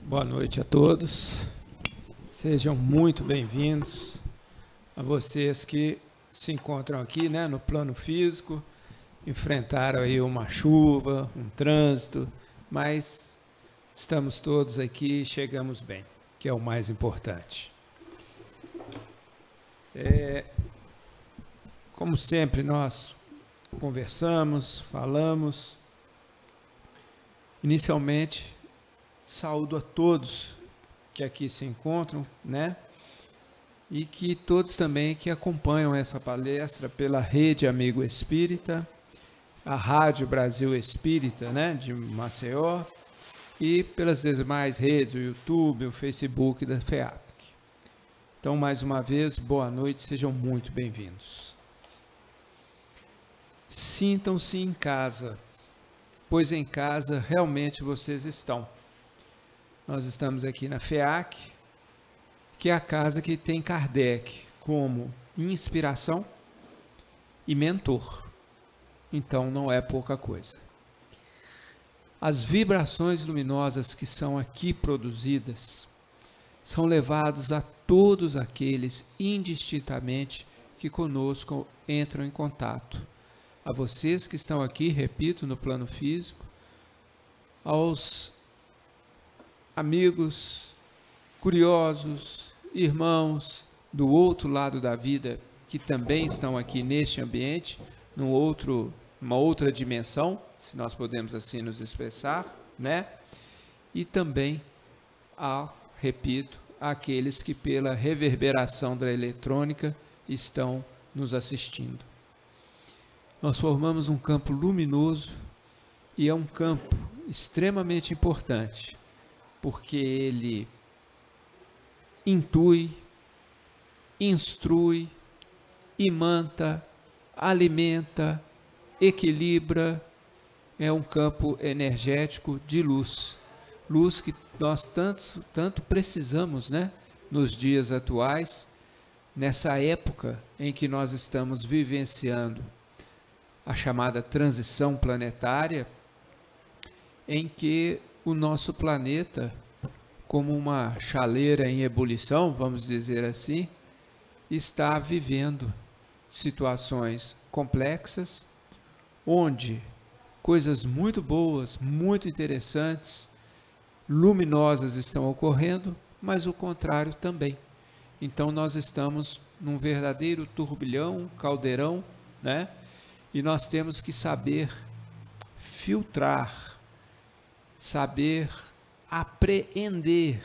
Boa noite a todos, sejam muito bem-vindos a vocês que se encontram aqui, né, no plano físico, enfrentaram aí uma chuva, um trânsito, mas estamos todos aqui e chegamos bem, que é o mais importante. Como sempre, nós conversamos, falamos. Inicialmente, saúdo a todos que aqui se encontram, né? E que todos também que acompanham essa palestra pela Rede Amigo Espírita, a Rádio Brasil Espírita, né, de Maceió, e pelas demais redes, o YouTube, o Facebook da FEAPC. Então, mais uma vez, boa noite, sejam muito bem-vindos. Sintam-se em casa, pois em casa realmente vocês estão. Nós estamos aqui na FEAC, que é a casa que tem Kardec como inspiração e mentor. Então não é pouca coisa. As vibrações luminosas que são aqui produzidas são levadas a todos aqueles indistintamente que conosco entram em contato. A vocês que estão aqui, repito, no plano físico, aos amigos, curiosos, irmãos do outro lado da vida que também estão aqui neste ambiente, numa outra dimensão, se nós podemos assim nos expressar, né? E também, repito, aqueles que pela reverberação da eletrônica estão nos assistindo. Nós formamos um campo luminoso e é um campo extremamente importante, porque ele intui, instrui, imanta, alimenta, equilibra, é um campo energético de luz. Luz que nós tanto precisamos, né, nos dias atuais, nessa época em que nós estamos vivenciando a chamada transição planetária, em que o nosso planeta, como uma chaleira em ebulição, vamos dizer assim, está vivendo situações complexas, onde coisas muito boas, muito interessantes, luminosas estão ocorrendo, mas o contrário também. Então nós estamos num verdadeiro turbilhão, caldeirão, né? E nós temos que saber filtrar, saber apreender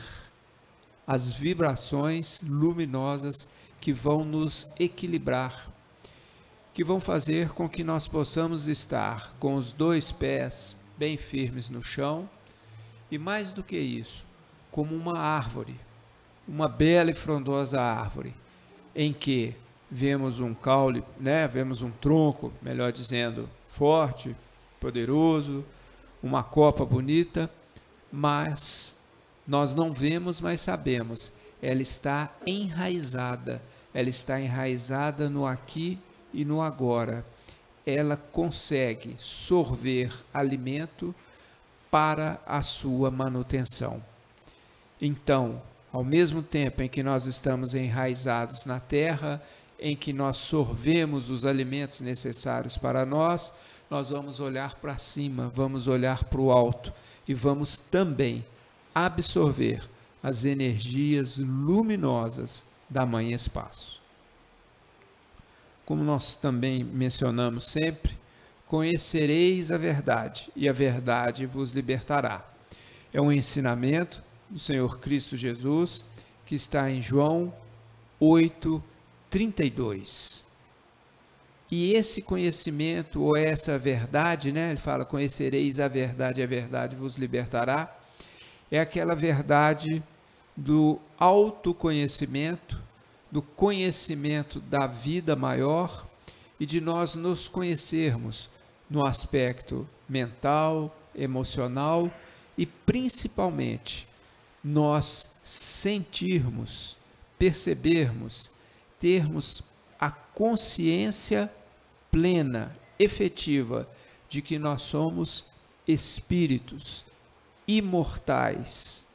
as vibrações luminosas que vão nos equilibrar, que vão fazer com que nós possamos estar com os dois pés bem firmes no chão e, mais do que isso, como uma árvore, uma bela e frondosa árvore, em que vemos um caule, né, vemos um tronco, melhor dizendo, forte, poderoso, uma copa bonita, mas nós não vemos, mas sabemos, ela está enraizada no aqui e no agora. Ela consegue sorver alimento para a sua manutenção. Então, ao mesmo tempo em que nós estamos enraizados na terra, em que nós sorvemos os alimentos necessários para nós vamos olhar para cima, vamos olhar para o alto e vamos também absorver as energias luminosas da Mãe Espaço. Como nós também mencionamos sempre, conhecereis a verdade e a verdade vos libertará. É um ensinamento do Senhor Cristo Jesus que está em João 8:32. E esse conhecimento, ou essa verdade, né? Ele fala, conhecereis a verdade vos libertará. É aquela verdade do autoconhecimento, do conhecimento da vida maior e de nós nos conhecermos no aspecto mental, emocional e principalmente nós sentirmos, percebermos, termos a consciência plena, efetiva, de que nós somos espíritos imortais,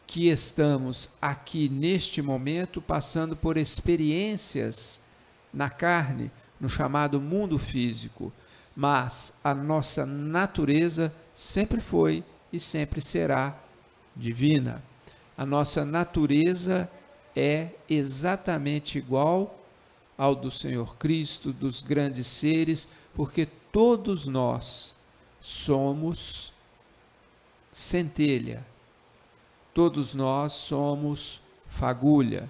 que estamos aqui neste momento passando por experiências na carne, no chamado mundo físico, mas a nossa natureza sempre foi e sempre será divina. A nossa natureza é exatamente igual ao do Senhor Cristo, dos grandes seres, porque todos nós somos centelha, todos nós somos fagulha,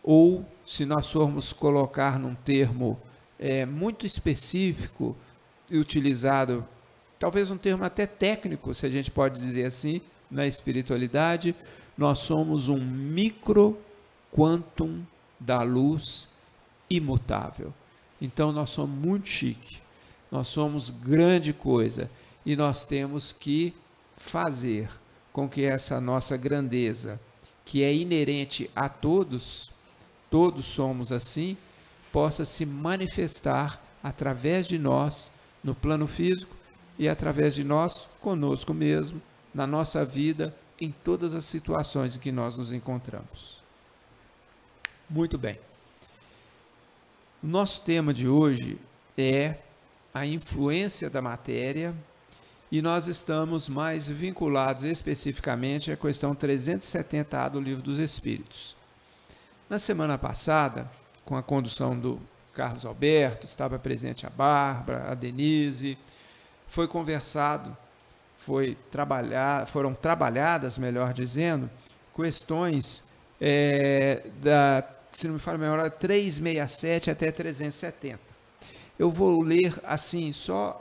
ou, se nós formos colocar num termo muito específico e utilizado, talvez um termo até técnico, se a gente pode dizer assim, na espiritualidade, nós somos um microquantum da luz imutável. Então nós somos muito chique, nós somos grande coisa e nós temos que fazer com que essa nossa grandeza, que é inerente a todos, todos somos assim, possa se manifestar através de nós no plano físico e através de nós conosco mesmo, na nossa vida, em todas as situações em que nós nos encontramos. Muito bem. O nosso tema de hoje é a influência da matéria e nós estamos mais vinculados especificamente à questão 370A do Livro dos Espíritos. Na semana passada, com a condução do Carlos Alberto, estava presente a Bárbara, a Denise, foi conversado, foram trabalhadas, melhor dizendo, questões se não me falo melhor, 367 até 370. Eu vou ler assim só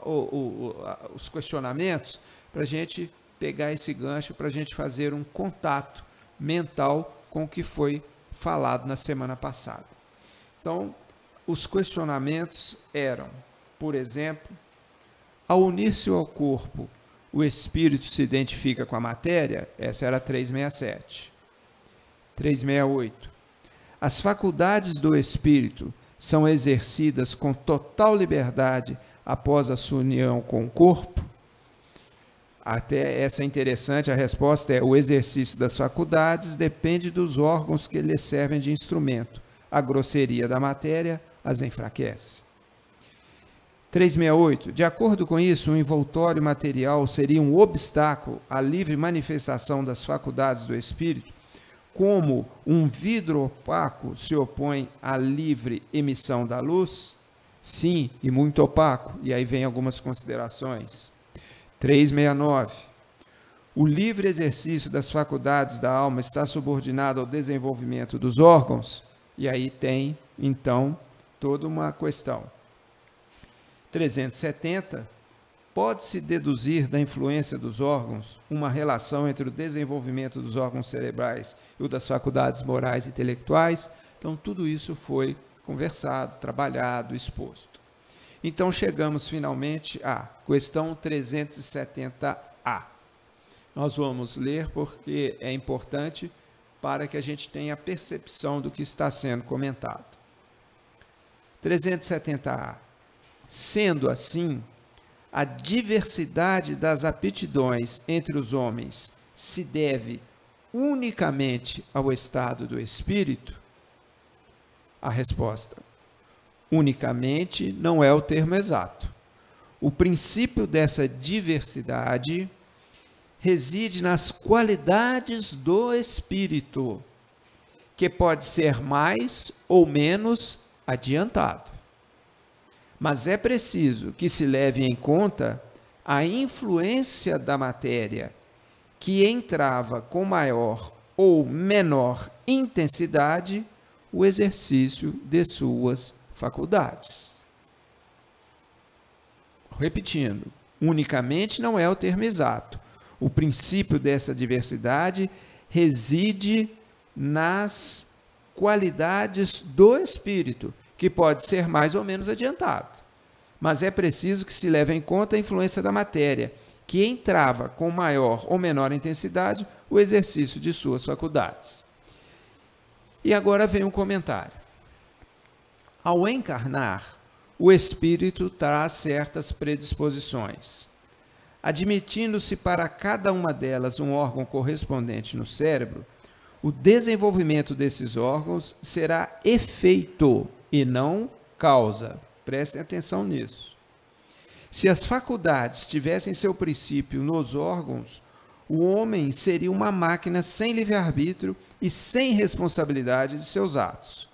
os questionamentos para a gente pegar esse gancho, para a gente fazer um contato mental com o que foi falado na semana passada. Então, os questionamentos eram, por exemplo, ao unir-se ao corpo, o espírito se identifica com a matéria? Essa era 367. 368. As faculdades do espírito são exercidas com total liberdade após a sua união com o corpo? Até essa é interessante, a resposta é: o exercício das faculdades depende dos órgãos que lhes servem de instrumento. A grosseria da matéria as enfraquece. 368. De acordo com isso, o envoltório material seria um obstáculo à livre manifestação das faculdades do espírito, como um vidro opaco se opõe à livre emissão da luz? Sim, e muito opaco. E aí vem algumas considerações. 369. O livre exercício das faculdades da alma está subordinado ao desenvolvimento dos órgãos? E aí tem, então, toda uma questão. 370. Pode-se deduzir da influência dos órgãos uma relação entre o desenvolvimento dos órgãos cerebrais e o das faculdades morais e intelectuais? Então, tudo isso foi conversado, trabalhado, exposto. Então, chegamos finalmente à questão 370A. Nós vamos ler porque é importante para que a gente tenha percepção do que está sendo comentado. 370A. Sendo assim, a diversidade das aptidões entre os homens se deve unicamente ao estado do espírito? A resposta: unicamente não é o termo exato. O princípio dessa diversidade reside nas qualidades do espírito, que pode ser mais ou menos adiantado. Mas é preciso que se leve em conta a influência da matéria, que entrava com maior ou menor intensidade o exercício de suas faculdades. Repetindo, unicamente não é o termo exato. O princípio dessa diversidade reside nas qualidades do espírito, que pode ser mais ou menos adiantado. Mas é preciso que se leve em conta a influência da matéria, que entrava com maior ou menor intensidade o exercício de suas faculdades. E agora vem um comentário. Ao encarnar, o espírito traz certas predisposições. Admitindo-se para cada uma delas um órgão correspondente no cérebro, O desenvolvimento desses órgãos será efeito e não causa. Prestem atenção nisso. Se as faculdades tivessem seu princípio nos órgãos, o homem seria uma máquina sem livre-arbítrio e sem responsabilidade de seus atos.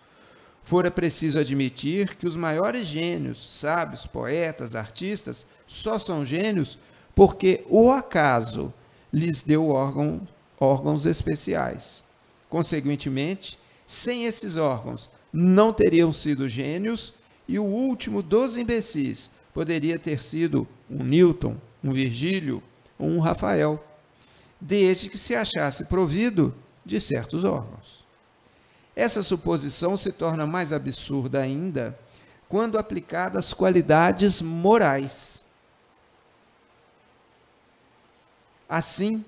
Fora preciso admitir que os maiores gênios, sábios, poetas, artistas, só são gênios porque o acaso lhes deu órgãos especiais. Consequentemente, sem esses órgãos, não teriam sido gênios e o último dos imbecis poderia ter sido um Newton, um Virgílio ou um Rafael, desde que se achasse provido de certos órgãos. Essa suposição se torna mais absurda ainda quando aplicada às qualidades morais. Assim,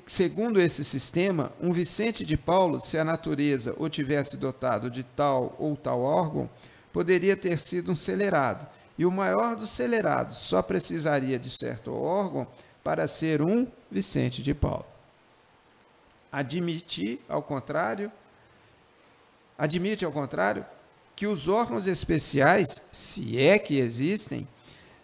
segundo esse sistema, um Vicente de Paulo, se a natureza o tivesse dotado de tal ou tal órgão, poderia ter sido um celerado, e o maior dos celerados só precisaria de certo órgão para ser um Vicente de Paulo. Admite, ao contrário, que os órgãos especiais, se é que existem,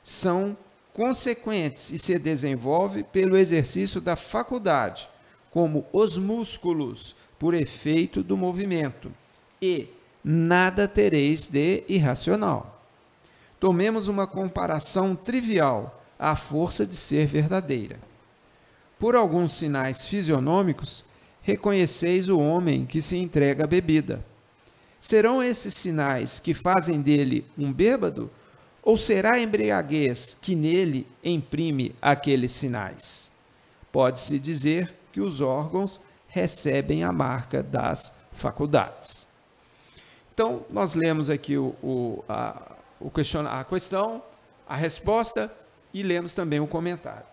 são consequentes e se desenvolvem pelo exercício da faculdade, como os músculos, por efeito do movimento, e nada tereis de irracional. Tomemos uma comparação trivial, à força de ser verdadeira. Por alguns sinais fisionômicos, reconheceis o homem que se entrega à bebida. Serão esses sinais que fazem dele um bêbado? Ou será a embriaguez que nele imprime aqueles sinais? Pode-se dizer que os órgãos recebem a marca das faculdades. Então, nós lemos aqui a questão, a resposta e lemos também o comentário.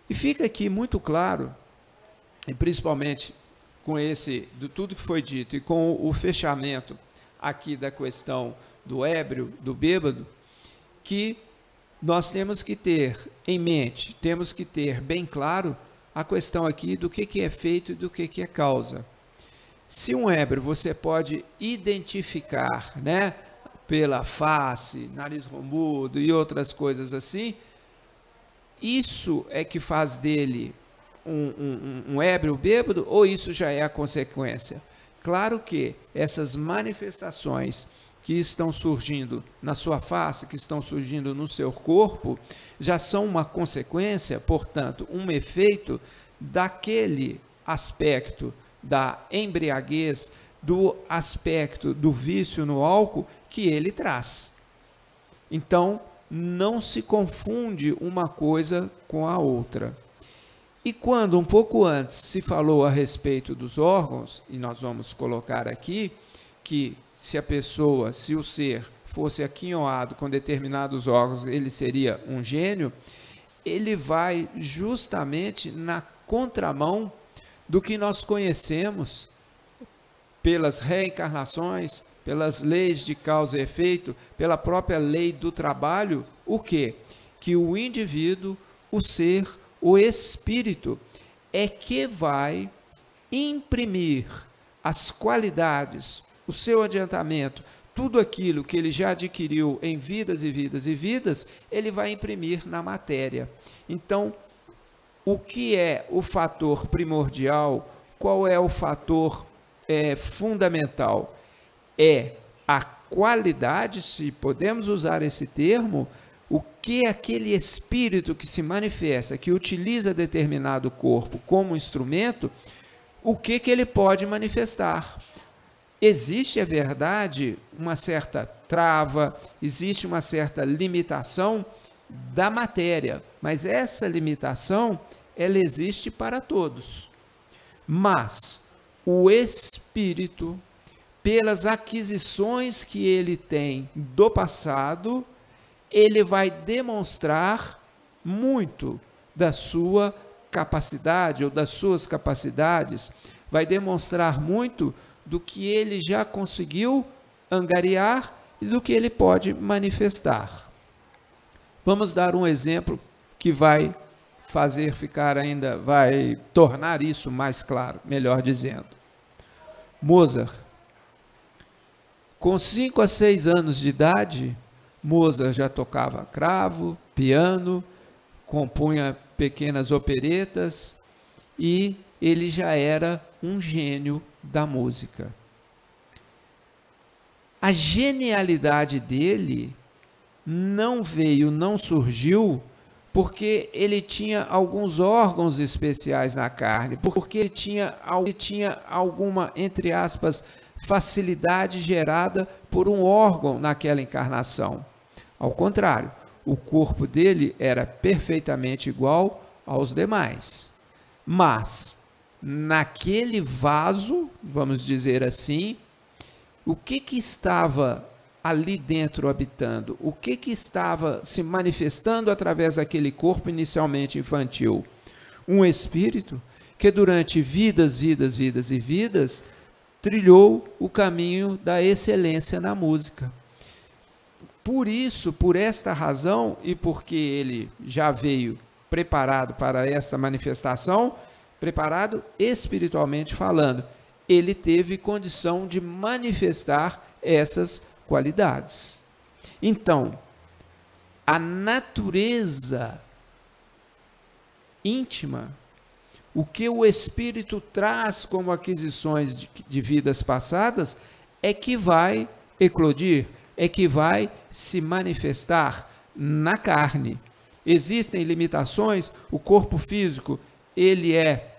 E fica aqui muito claro, e principalmente com de tudo que foi dito e com o fechamento aqui da questão do ébrio, do bêbado, que nós temos que ter em mente, temos que ter bem claro a questão aqui do que é feito e do que é causa. Se um ébrio você pode identificar, né, pela face, nariz rombudo e outras coisas assim, isso é que faz dele um ébrio bêbado ou isso já é a consequência? Claro que essas manifestações que estão surgindo na sua face, que estão surgindo no seu corpo, já são uma consequência, portanto, um efeito daquele aspecto da embriaguez, do aspecto do vício no álcool que ele traz. Então, não se confunde uma coisa com a outra. E quando um pouco antes se falou a respeito dos órgãos, e nós vamos colocar aqui, que se o ser fosse aquinhoado com determinados órgãos, ele seria um gênio, ele vai justamente na contramão do que nós conhecemos pelas reencarnações, pelas leis de causa e efeito, pela própria lei do trabalho, o quê? Que o indivíduo, o ser, o espírito, é que vai imprimir as qualidades, o seu adiantamento, tudo aquilo que ele já adquiriu em vidas e vidas e vidas, ele vai imprimir na matéria. Então, o que é o fator primordial? Qual é o fator fundamental? É a qualidade, se podemos usar esse termo, o que é aquele espírito que se manifesta, que utiliza determinado corpo como instrumento, o que ele pode manifestar. Existe, é verdade, uma certa trava, existe uma certa limitação da matéria, mas essa limitação, ela existe para todos. Mas o espírito, pelas aquisições que ele tem do passado, ele vai demonstrar muito da sua capacidade ou das suas capacidades, vai demonstrar muito do que ele já conseguiu angariar e do que ele pode manifestar. Vamos dar um exemplo que vai fazer ficar ainda, vai tornar isso mais claro, melhor dizendo. Mozart, com 5 a 6 anos de idade, Mozart já tocava cravo, piano, compunha pequenas operetas e ele já era um gênio da música. A genialidade dele não surgiu porque ele tinha alguns órgãos especiais na carne, porque ele tinha alguma, entre aspas, facilidade gerada por um órgão naquela encarnação. Ao contrário, o corpo dele era perfeitamente igual aos demais. Mas, naquele vaso, vamos dizer assim, o que estava ali dentro habitando? O que estava se manifestando através daquele corpo inicialmente infantil? Um espírito que durante vidas e vidas trilhou o caminho da excelência na música. Por isso, por esta razão, e porque ele já veio preparado para esta manifestação, preparado espiritualmente falando, ele teve condição de manifestar essas qualidades. Então, a natureza íntima, o que o espírito traz como aquisições de vidas passadas, é que vai eclodir, é que vai se manifestar na carne. Existem limitações, o corpo físico, ele é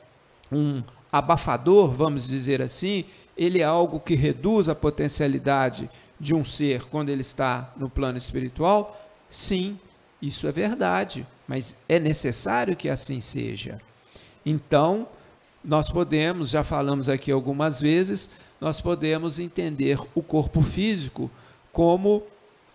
um abafador, vamos dizer assim, ele é algo que reduz a potencialidade de um ser quando ele está no plano espiritual? Sim, isso é verdade, mas é necessário que assim seja. Então, nós podemos, já falamos aqui algumas vezes, nós podemos entender o corpo físico como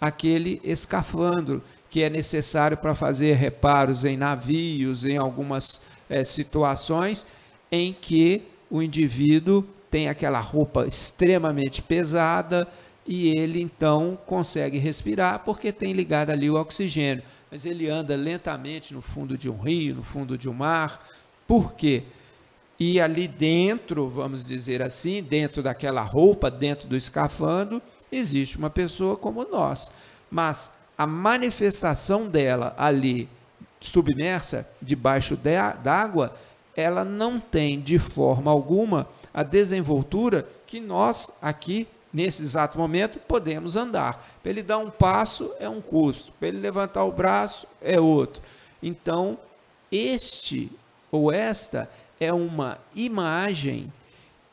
aquele escafandro que é necessário para fazer reparos em navios, em algumas situações em que o indivíduo tem aquela roupa extremamente pesada e ele então consegue respirar porque tem ligado ali o oxigênio, mas ele anda lentamente no fundo de um rio, no fundo de um mar. Por quê? E ali dentro, vamos dizer assim, dentro daquela roupa, dentro do escafandro, existe uma pessoa como nós, mas a manifestação dela ali submersa, debaixo d'água, ela não tem de forma alguma a desenvoltura que nós aqui, nesse exato momento, podemos andar. Para ele dar um passo é um custo, para ele levantar o braço é outro. Então, esta é uma imagem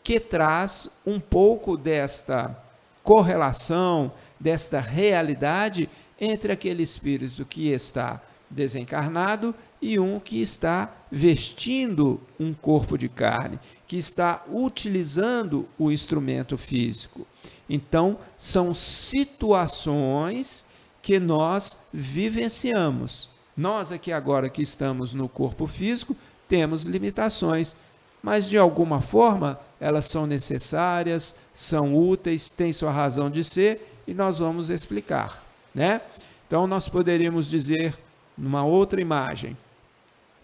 que traz um pouco desta correlação, desta realidade entre aquele espírito que está desencarnado e um que está vestindo um corpo de carne, que está utilizando o instrumento físico. Então, são situações que nós vivenciamos. Nós aqui agora que estamos no corpo físico, temos limitações, mas de alguma forma elas são necessárias, são úteis, têm sua razão de ser e nós vamos explicar, né? Então, nós poderíamos dizer, numa outra imagem,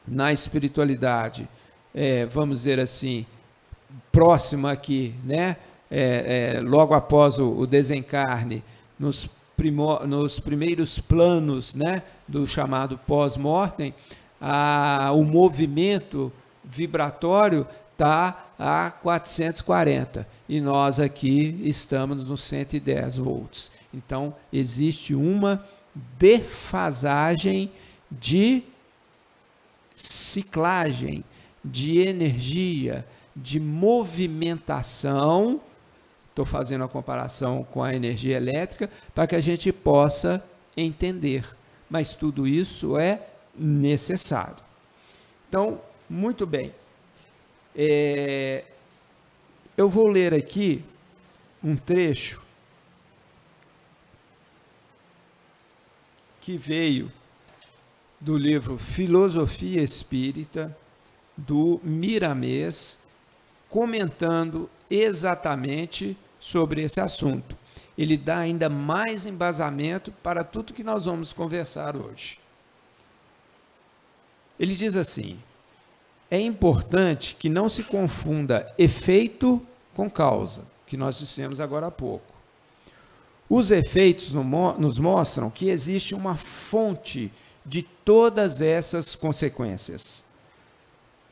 na espiritualidade, vamos dizer assim, próxima aqui, né? Logo após o desencarne, nos primeiros planos, né? Do chamado pós-mortem, o movimento vibratório está a 440 e nós aqui estamos nos 110 volts. Então, existe uma defasagem de ciclagem, de energia, de movimentação. Estou fazendo a comparação com a energia elétrica para que a gente possa entender. Mas tudo isso é necessário. Então, muito bem. Eu vou ler aqui um trecho que veio do livro Filosofia Espírita, do Miramês, comentando exatamente sobre esse assunto. Ele dá ainda mais embasamento para tudo que nós vamos conversar hoje. Ele diz assim: é importante que não se confunda efeito com causa, que nós dissemos agora há pouco. Os efeitos nos mostram que existe uma fonte de todas essas consequências.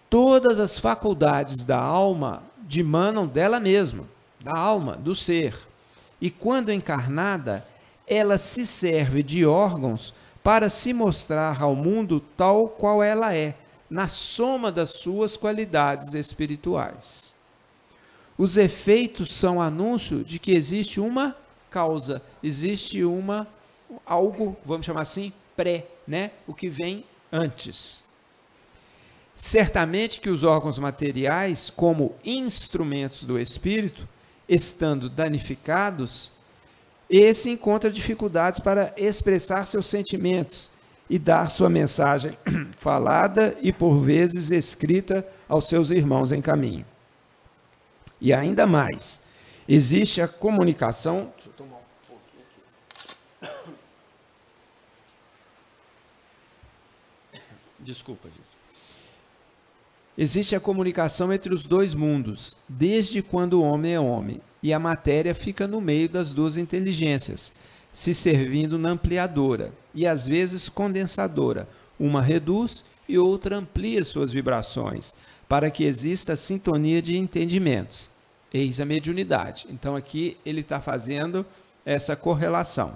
Todas as faculdades da alma dimanam dela mesma, da alma, do ser. E quando encarnada, ela se serve de órgãos para se mostrar ao mundo tal qual ela é, na soma das suas qualidades espirituais. Os efeitos são anúncio de que existe uma causa, existe algo, vamos chamar assim, pré, né? O que vem antes. Certamente que os órgãos materiais, como instrumentos do espírito, estando danificados, esse encontra dificuldades para expressar seus sentimentos e dar sua mensagem falada e por vezes escrita aos seus irmãos em caminho. E ainda mais, existe a comunicação. Deixa eu tomar um pouquinho aqui. Desculpa, gente. Existe a comunicação entre os dois mundos, desde quando o homem é homem, e a matéria fica no meio das duas inteligências, se servindo na ampliadora e às vezes condensadora. Uma reduz e outra amplia suas vibrações, para que exista sintonia de entendimentos. Eis a mediunidade. Então aqui ele está fazendo essa correlação.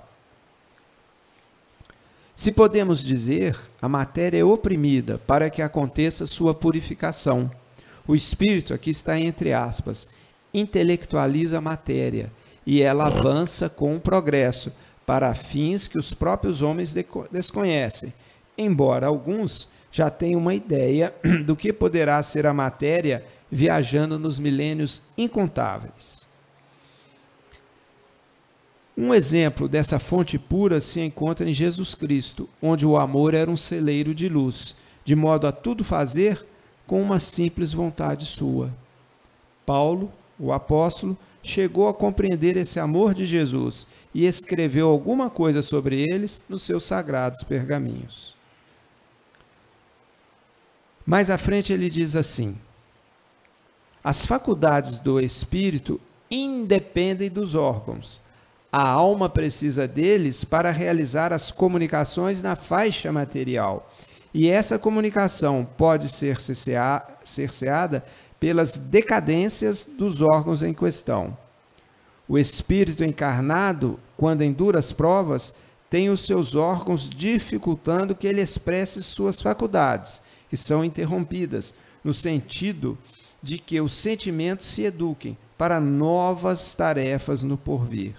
Se podemos dizer, a matéria é oprimida para que aconteça sua purificação. O espírito, aqui está entre aspas, intelectualiza a matéria e ela avança com o progresso para fins que os próprios homens desconhecem, embora alguns já tenham uma ideia do que poderá ser a matéria viajando nos milênios incontáveis. Um exemplo dessa fonte pura se encontra em Jesus Cristo, onde o amor era um celeiro de luz, de modo a tudo fazer com uma simples vontade sua. Paulo, o apóstolo, chegou a compreender esse amor de Jesus e escreveu alguma coisa sobre eles nos seus sagrados pergaminhos. Mais à frente ele diz assim: as faculdades do espírito independem dos órgãos. A alma precisa deles para realizar as comunicações na faixa material. E essa comunicação pode ser cerceada pelas decadências dos órgãos em questão. O espírito encarnado, quando em duras provas, tem os seus órgãos dificultando que ele expresse suas faculdades, que são interrompidas, no sentido de que os sentimentos se eduquem para novas tarefas no porvir.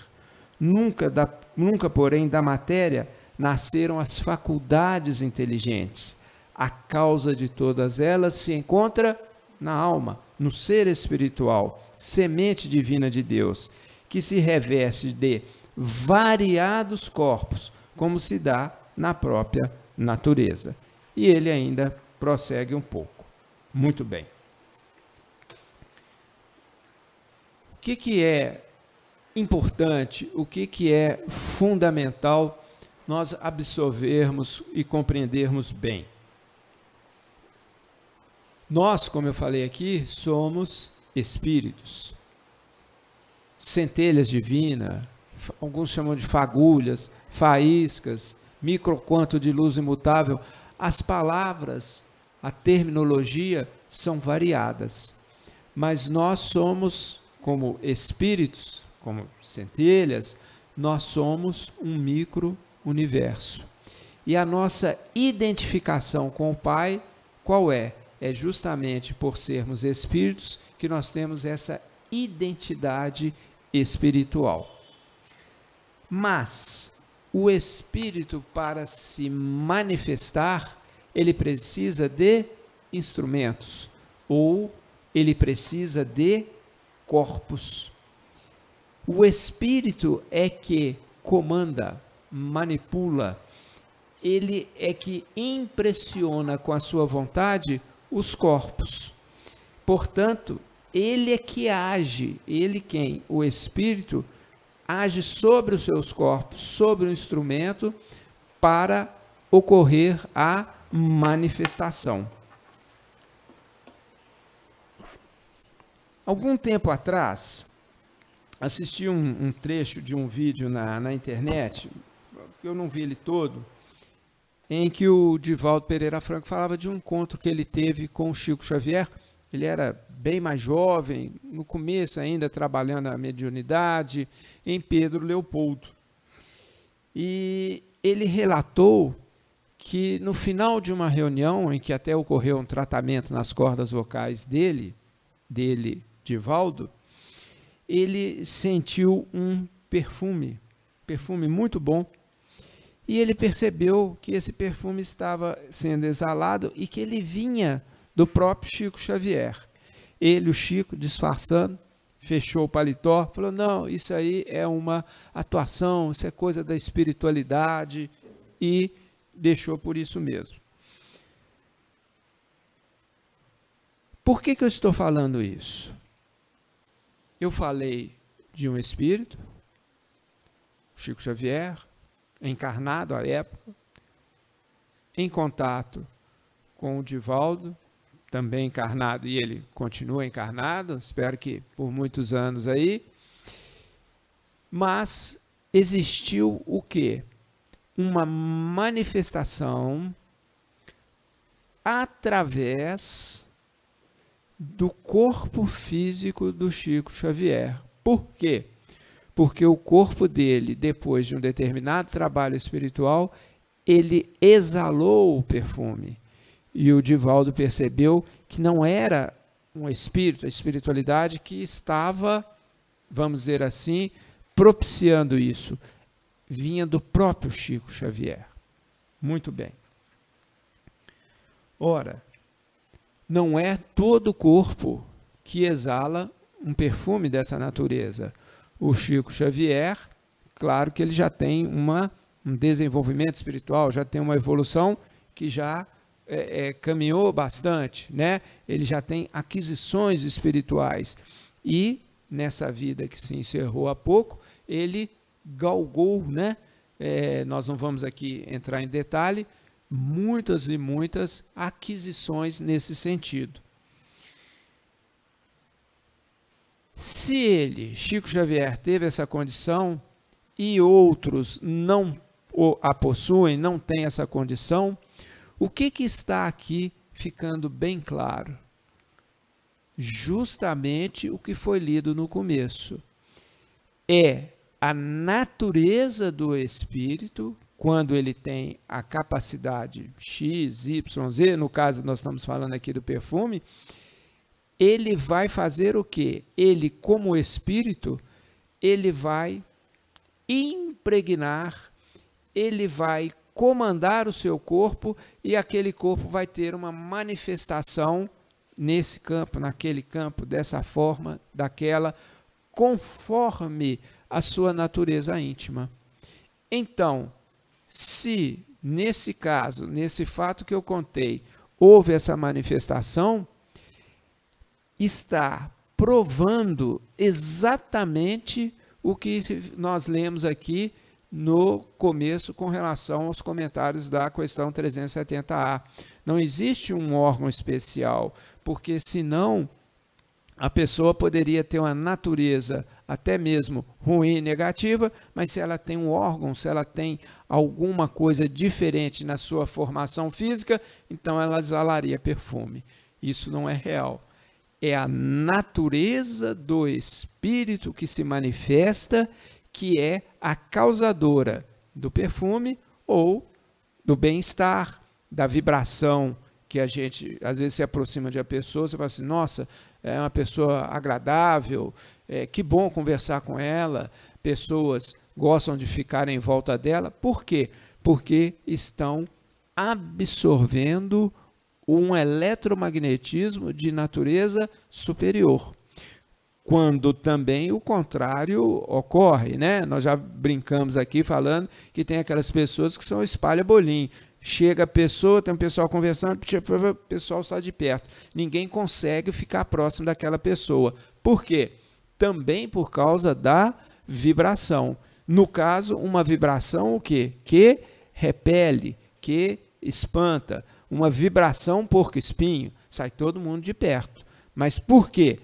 Nunca, porém, da matéria nasceram as faculdades inteligentes. A causa de todas elas se encontra na alma, no ser espiritual, semente divina de Deus, que se reveste de variados corpos, como se dá na própria natureza. E ele ainda prossegue um pouco. Muito bem. O que é importante, o que é fundamental nós absorvermos e compreendermos bem? Nós, como eu falei aqui, somos espíritos, centelhas divinas, alguns chamam de fagulhas, faíscas, microquanto de luz imutável. As palavras, a terminologia são variadas, mas nós somos, como espíritos, como centelhas, nós somos um micro-universo. E a nossa identificação com o Pai, qual é? É justamente por sermos espíritos que nós temos essa identidade espiritual. Mas o espírito, para se manifestar, ele precisa de instrumentos, ou ele precisa de corpos. O espírito é que comanda, manipula, ele é que impressiona com a sua vontade os corpos. Portanto, ele é que age, ele quem? O espírito age sobre os seus corpos, sobre o instrumento, para ocorrer a manifestação. Algum tempo atrás, assisti um trecho de um vídeo na internet, eu não vi ele todo, em que o Divaldo Pereira Franco falava de um encontro que ele teve com o Chico Xavier. Ele era bem mais jovem, no começo ainda trabalhando na mediunidade, em Pedro Leopoldo. E ele relatou que no final de uma reunião, em que até ocorreu um tratamento nas cordas vocais dele, Divaldo, ele sentiu um perfume muito bom, e ele percebeu que esse perfume estava sendo exalado e que ele vinha do próprio Chico Xavier. Ele, o Chico, disfarçando, fechou o paletó, falou, não, isso aí é uma atuação, isso é coisa da espiritualidade, e deixou por isso mesmo. Por que eu estou falando isso? Eu falei de um espírito, Chico Xavier, encarnado à época, em contato com o Divaldo, também encarnado, e ele continua encarnado, espero que por muitos anos aí, mas existiu o quê? Uma manifestação através do corpo físico do Chico Xavier. Por quê? Porque o corpo dele, depois de um determinado trabalho espiritual, ele exalou o perfume. E o Divaldo percebeu que não era um espírito, a espiritualidade que estava, vamos dizer assim, propiciando isso. Vinha do próprio Chico Xavier. Muito bem. Ora, não é todo o corpo que exala um perfume dessa natureza. O Chico Xavier, claro que ele já tem um desenvolvimento espiritual, já tem uma evolução que já caminhou bastante, né? Ele já tem aquisições espirituais. E, nessa vida que se encerrou há pouco, ele galgou, né? Nós não vamos aqui entrar em detalhe, muitas e muitas aquisições nesse sentido. Se ele, Chico Xavier, teve essa condição e outros não a possuem, não têm essa condição, o que está aqui ficando bem claro? Justamente o que foi lido no começo. É a natureza do espírito, quando ele tem a capacidade X, Y, Z, no caso nós estamos falando aqui do perfume, ele vai fazer o quê? Ele, como espírito, ele vai impregnar, ele vai comandar o seu corpo e aquele corpo vai ter uma manifestação nesse campo, naquele campo, dessa forma, daquela, conforme a sua natureza íntima. Então, se nesse caso, nesse fato que eu contei, houve essa manifestação, está provando exatamente o que nós lemos aqui no começo com relação aos comentários da questão 370A. Não existe um órgão especial, porque senão a pessoa poderia ter uma natureza até mesmo ruim e negativa, mas se ela tem um órgão, se ela tem alguma coisa diferente na sua formação física, então ela exalaria perfume. Isso não é real. É a natureza do espírito que se manifesta, que é a causadora do perfume ou do bem-estar, da vibração que a gente, às vezes, se aproxima de uma pessoa, você fala assim, nossa, é uma pessoa agradável, que bom conversar com ela, pessoas gostam de ficar em volta dela. Por quê? Porque estão absorvendo um eletromagnetismo de natureza superior. Quando também o contrário ocorre, né? Nós já brincamos aqui falando que tem aquelas pessoas que são espalha-bolim. Chega a pessoa, tem um pessoal conversando, o pessoal sai de perto. Ninguém consegue ficar próximo daquela pessoa. Por quê? Também por causa da vibração. No caso, uma vibração o quê? Que repele, que espanta. uma vibração porco-espinho, sai todo mundo de perto. Mas por quê?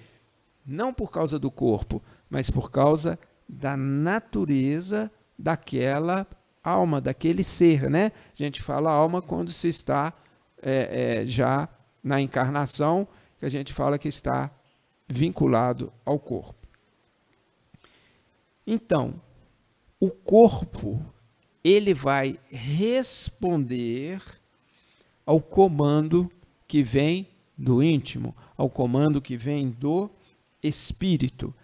Não por causa do corpo, mas por causa da natureza daquela alma, daquele ser, né? A gente fala alma quando se está já na encarnação, que a gente fala que está vinculado ao corpo. Então, o corpo, ele vai responder ao comando que vem do íntimo, ao comando que vem do espírito.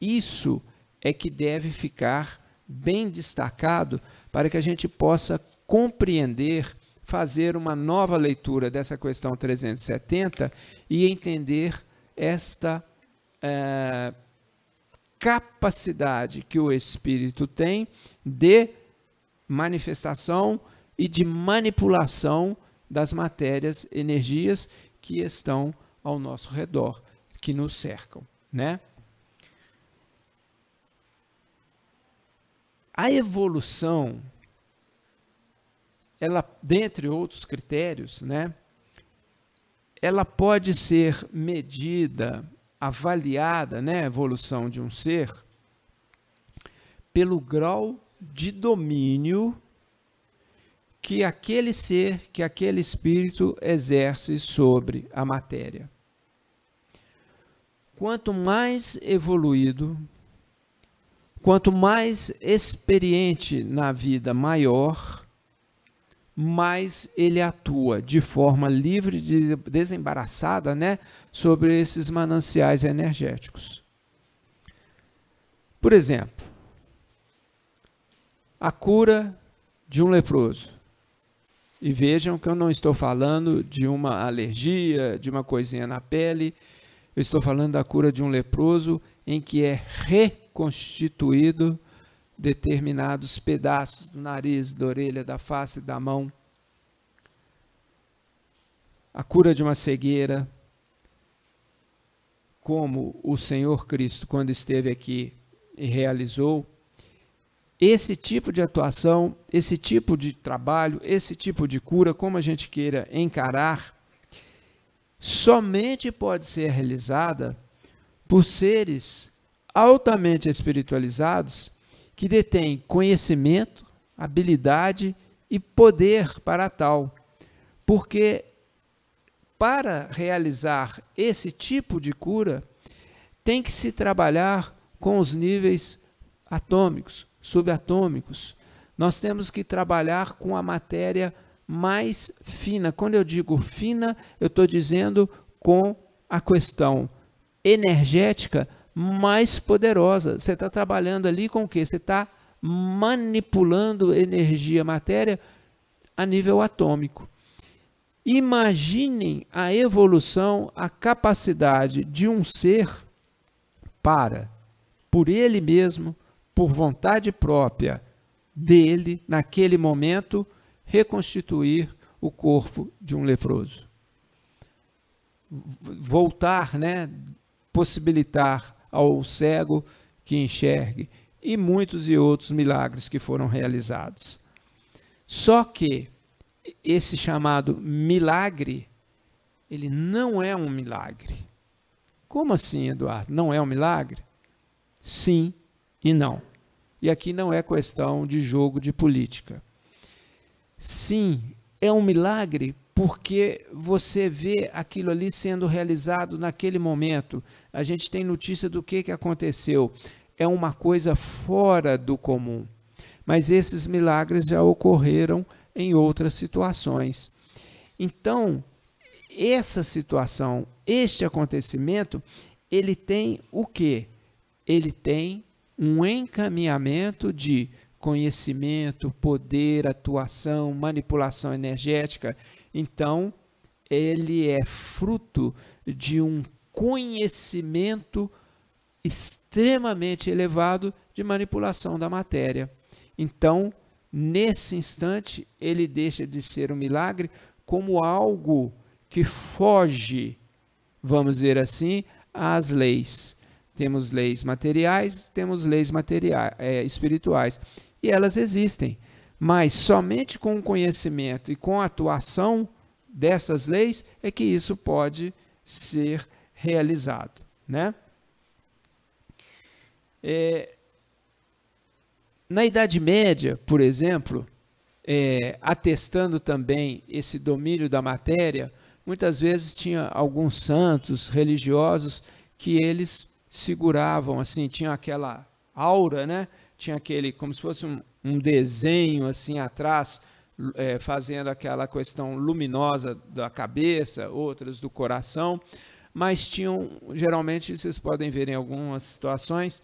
Isso é que deve ficar bem destacado para que a gente possa compreender, fazer uma nova leitura dessa questão 370 e entender esta capacidade que o espírito tem de manifestação e de manipulação das matérias, energias que estão ao nosso redor, que nos cercam, né? A evolução, ela, dentre outros critérios, né, ela pode ser medida, avaliada, né, a evolução de um ser, pelo grau de domínio que aquele ser, que aquele espírito exerce sobre a matéria. Quanto mais evoluído, quanto mais experiente na vida maior, mais ele atua de forma livre e desembaraçada, né, sobre esses mananciais energéticos. Por exemplo, a cura de um leproso. E vejam que eu não estou falando de uma alergia, de uma coisinha na pele, eu estou falando da cura de um leproso em que é reconstituído determinados pedaços do nariz, da orelha, da face, da mão. A cura de uma cegueira, como o Senhor Cristo, quando esteve aqui e realizou. Esse tipo de atuação, esse tipo de trabalho, esse tipo de cura, como a gente queira encarar, somente pode ser realizada por seres altamente espiritualizados que detêm conhecimento, habilidade e poder para tal. Porque para realizar esse tipo de cura, tem que se trabalhar com os níveis atômicos, subatômicos. Nós temos que trabalhar com a matéria mais fina. Quando eu digo fina, eu estou dizendo com a questão energética mais poderosa. Você está trabalhando ali com o quê? Você está manipulando energia, matéria a nível atômico. Imaginem a evolução, a capacidade de um ser para, por ele mesmo, por vontade própria dele, naquele momento, reconstituir o corpo de um leproso. Voltar, né, possibilitar ao cego que enxergue, e muitos e outros milagres que foram realizados. Só que esse chamado milagre, ele não é um milagre. Como assim, Eduardo? Não é um milagre? Sim e não. E aqui não é questão de jogo de política. Sim, é um milagre porque você vê aquilo ali sendo realizado naquele momento. A gente tem notícia do que aconteceu. É uma coisa fora do comum. Mas esses milagres já ocorreram em outras situações. Então, essa situação, este acontecimento, ele tem o quê? Ele tem um encaminhamento de conhecimento, poder, atuação, manipulação energética. Então, ele é fruto de um conhecimento extremamente elevado de manipulação da matéria. Então, nesse instante, ele deixa de ser um milagre como algo que foge, vamos dizer assim, às leis. Temos leis materiais, temos leis espirituais, e elas existem, mas somente com o conhecimento e com a atuação dessas leis é que isso pode ser realizado, né? Na Idade Média, por exemplo, atestando também esse domínio da matéria, muitas vezes tinha alguns santos religiosos que eles seguravam, assim, tinha aquela aura, né? Tinha aquele, como se fosse um desenho assim atrás, fazendo aquela questão luminosa da cabeça, outras do coração, mas tinham, geralmente, vocês podem ver em algumas situações,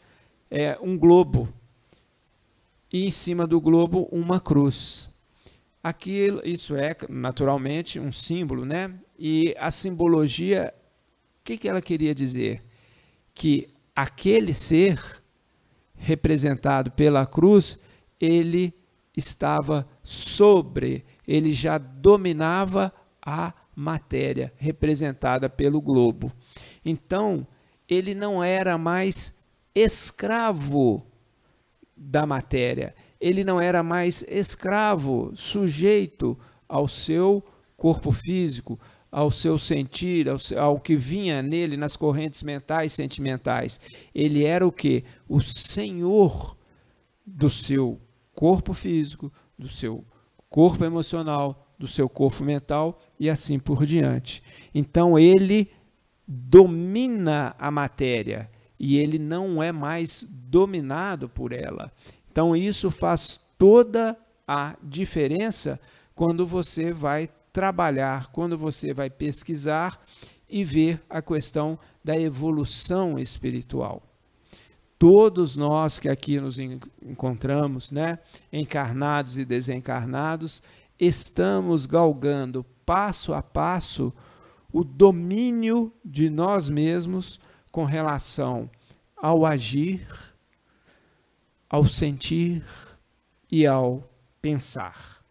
um globo, e em cima do globo uma cruz. Aquilo, isso é naturalmente um símbolo, né? E a simbologia, o que ela queria dizer? Que aquele ser representado pela cruz, ele estava sobre, ele já dominava a matéria representada pelo globo. Então, ele não era mais escravo da matéria, ele não era mais escravo, sujeito ao seu corpo físico, ao seu sentir, ao que vinha nele nas correntes mentais e sentimentais. Ele era o quê? O senhor do seu corpo físico, do seu corpo emocional, do seu corpo mental e assim por diante. Então ele domina a matéria e ele não é mais dominado por ela. Então isso faz toda a diferença quando você vai trabalhar, quando você vai pesquisar e ver a questão da evolução espiritual. Todos nós que aqui nos encontramos, né, encarnados e desencarnados, estamos galgando passo a passo o domínio de nós mesmos com relação ao agir, ao sentir e ao pensar.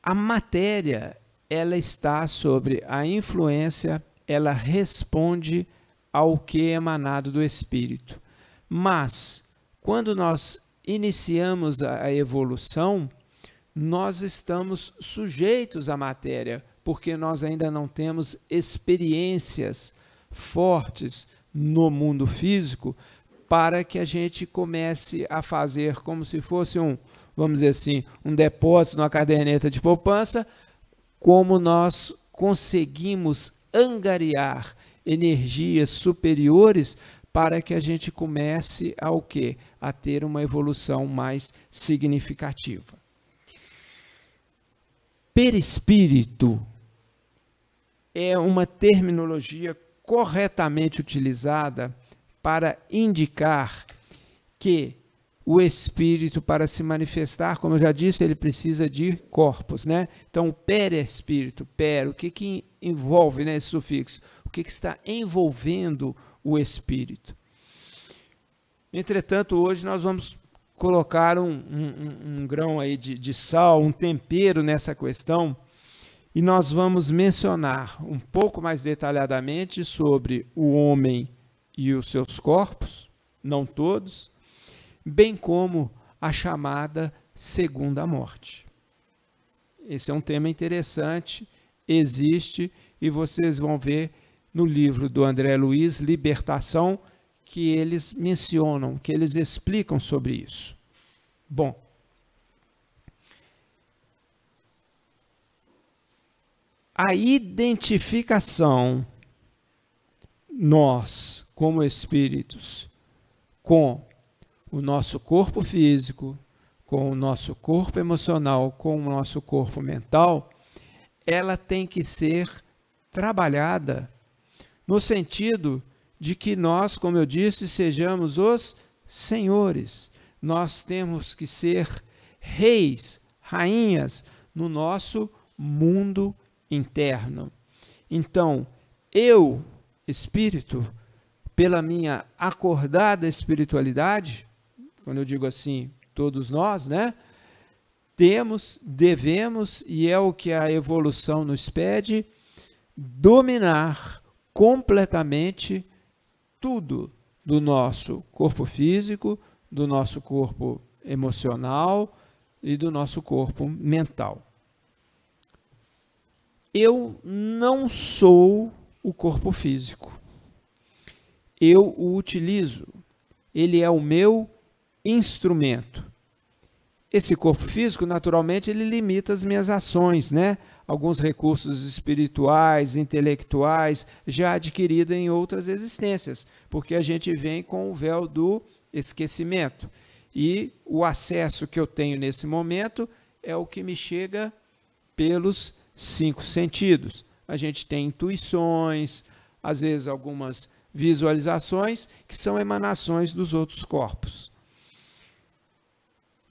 A matéria, ela está sobre a influência, ela responde ao que é emanado do espírito. Mas, quando nós iniciamos a evolução, nós estamos sujeitos à matéria, porque nós ainda não temos experiências fortes no mundo físico para que a gente comece a fazer como se fosse vamos dizer assim, um depósito numa caderneta de poupança, como nós conseguimos angariar energias superiores para que a gente comece a o quê? A ter uma evolução mais significativa. Perispírito é uma terminologia corretamente utilizada para indicar que o espírito, para se manifestar, como eu já disse, ele precisa de corpos, né? Então, o perispírito, o que envolve, né, esse sufixo? O que está envolvendo o espírito? Entretanto, hoje nós vamos colocar um grão aí de sal, um tempero nessa questão, e nós vamos mencionar um pouco mais detalhadamente sobre o homem e os seus corpos, não todos, bem como a chamada segunda morte. Esse é um tema interessante, existe, e vocês vão ver no livro do André Luiz, Libertação, que eles mencionam, que eles explicam sobre isso. Bom, a identificação, nós, como espíritos, com o nosso corpo físico, com o nosso corpo emocional, com o nosso corpo mental, ela tem que ser trabalhada no sentido de que nós, como eu disse, sejamos os senhores. Nós temos que ser reis, rainhas no nosso mundo interno. Então, eu, espírito, pela minha acordada espiritualidade, quando eu digo assim, todos nós, né? Devemos, e é o que a evolução nos pede, dominar completamente tudo do nosso corpo físico, do nosso corpo emocional e do nosso corpo mental. Eu não sou o corpo físico. Eu o utilizo. Ele é o meu instrumento. Esse corpo físico, naturalmente, ele limita as minhas ações, né? Alguns recursos espirituais, intelectuais, já adquiridos em outras existências, porque a gente vem com o véu do esquecimento. E o acesso que eu tenho nesse momento é o que me chega pelos 5 sentidos. A gente tem intuições, às vezes algumas visualizações, que são emanações dos outros corpos.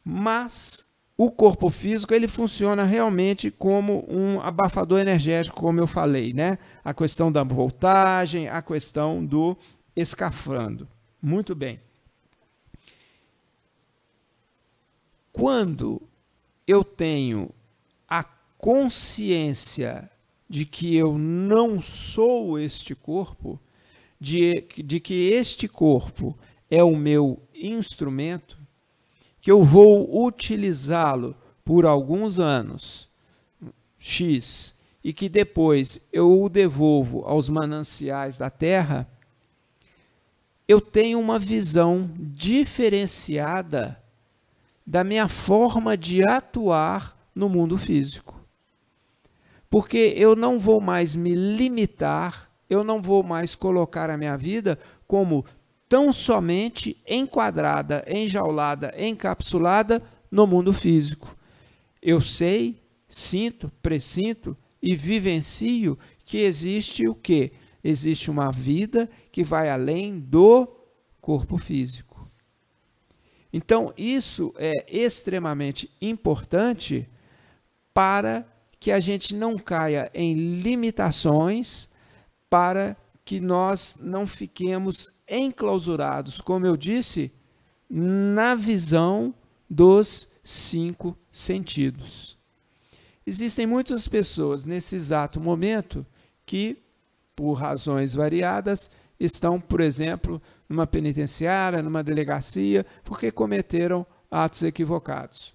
Mas o corpo físico, ele funciona realmente como um abafador energético, como eu falei, né? A questão da voltagem, a questão do escafandro. Muito bem. Quando eu tenho a consciência de que eu não sou este corpo, de que este corpo é o meu instrumento, que eu vou utilizá-lo por alguns anos, X, e que depois eu o devolvo aos mananciais da terra, eu tenho uma visão diferenciada da minha forma de atuar no mundo físico. Porque eu não vou mais me limitar, eu não vou mais colocar a minha vida como tão somente enquadrada, enjaulada, encapsulada no mundo físico. Eu sei, sinto, pressinto e vivencio que existe o quê? Existe uma vida que vai além do corpo físico. Então, isso é extremamente importante para que a gente não caia em limitações, para que nós não fiquemos enclausurados, como eu disse, na visão dos 5 sentidos. Existem muitas pessoas nesse exato momento que, por razões variadas, estão, por exemplo, numa penitenciária, numa delegacia, porque cometeram atos equivocados.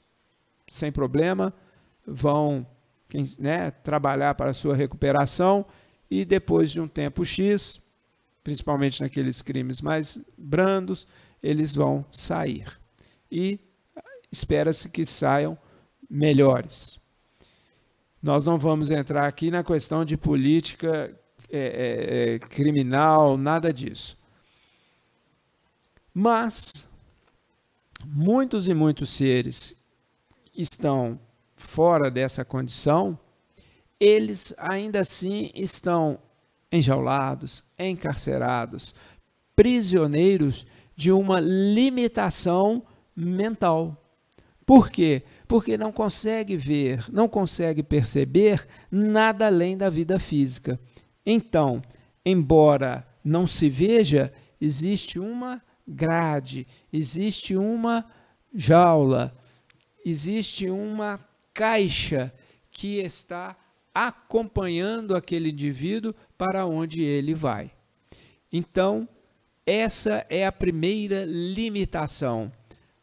Sem problema, vão trabalhar para a sua recuperação e depois de um tempo X, principalmente naqueles crimes mais brandos, eles vão sair. E espera-se que saiam melhores. Nós não vamos entrar aqui na questão de política criminal, nada disso. Mas muitos e muitos seres estão fora dessa condição, eles ainda assim estão enjaulados, encarcerados, prisioneiros de uma limitação mental. Por quê? Porque não consegue ver, não consegue perceber nada além da vida física. Então, embora não se veja, existe uma grade, existe uma jaula, existe uma caixa que está acompanhando aquele indivíduo para onde ele vai. Então, essa é a primeira limitação,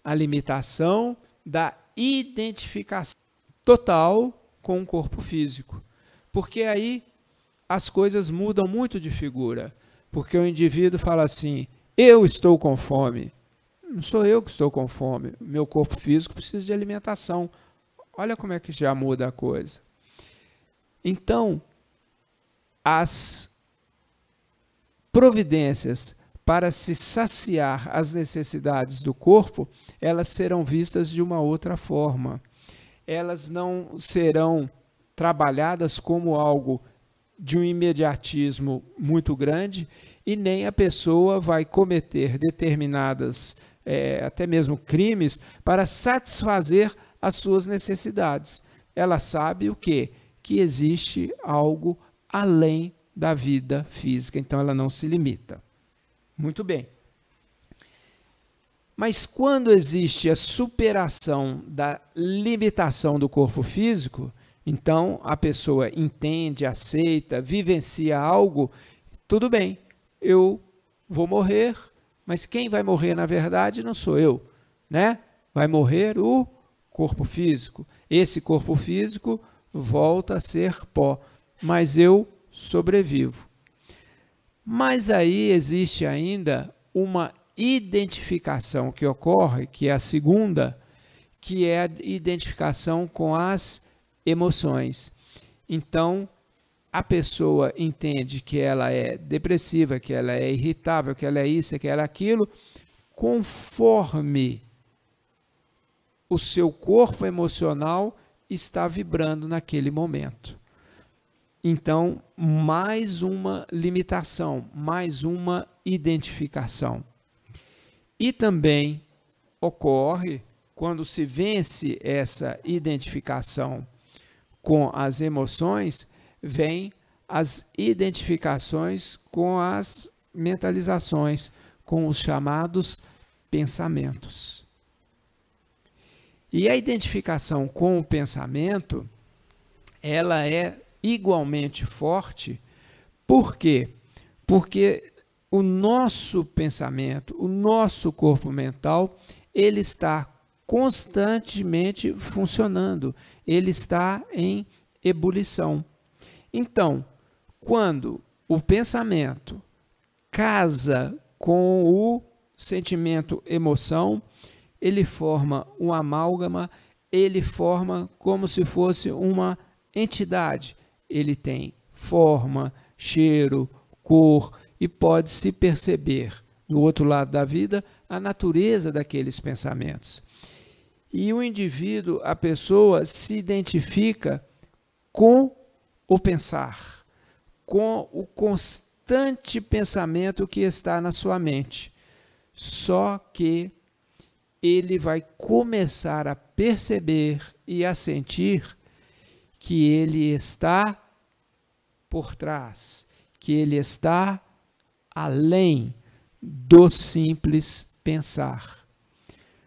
a limitação da identificação total com o corpo físico. Porque aí as coisas mudam muito de figura, porque o indivíduo fala assim, eu estou com fome. Não sou eu que estou com fome, meu corpo físico precisa de alimentação. Olha como é que já muda a coisa. Então, as providências para se saciar as necessidades do corpo, elas serão vistas de uma outra forma. Elas não serão trabalhadas como algo de um imediatismo muito grande e nem a pessoa vai cometer determinadas, até mesmo crimes, para satisfazer as suas necessidades. Ela sabe o quê? Que existe algo além da vida física, então ela não se limita. Muito bem. Mas quando existe a superação da limitação do corpo físico, então a pessoa entende, aceita, vivencia algo, tudo bem, eu vou morrer, mas quem vai morrer na verdade não sou eu, né? Vai morrer o corpo físico. Esse corpo físico volta a ser pó, mas eu sobrevivo. Mas aí existe ainda uma identificação que ocorre, que é a segunda, que é a identificação com as emoções. Então, a pessoa entende que ela é depressiva, que ela é irritável, que ela é isso, que ela é aquilo, conforme o seu corpo emocional está vibrando naquele momento. Então, mais uma limitação, mais uma identificação. E também ocorre, quando se vence essa identificação com as emoções, vem as identificações com as mentalizações, com os chamados pensamentos. E a identificação com o pensamento, ela é igualmente forte. Por quê? Porque o nosso pensamento, o nosso corpo mental, ele está constantemente funcionando, ele está em ebulição. Então, quando o pensamento casa com o sentimento, emoção, ele forma um amálgama, ele forma como se fosse uma entidade. Ele tem forma, cheiro, cor e pode-se perceber, do outro lado da vida, a natureza daqueles pensamentos. E o indivíduo, a pessoa, se identifica com o pensar, com o constante pensamento que está na sua mente. Só que ele vai começar a perceber e a sentir que ele está por trás, que ele está além do simples pensar.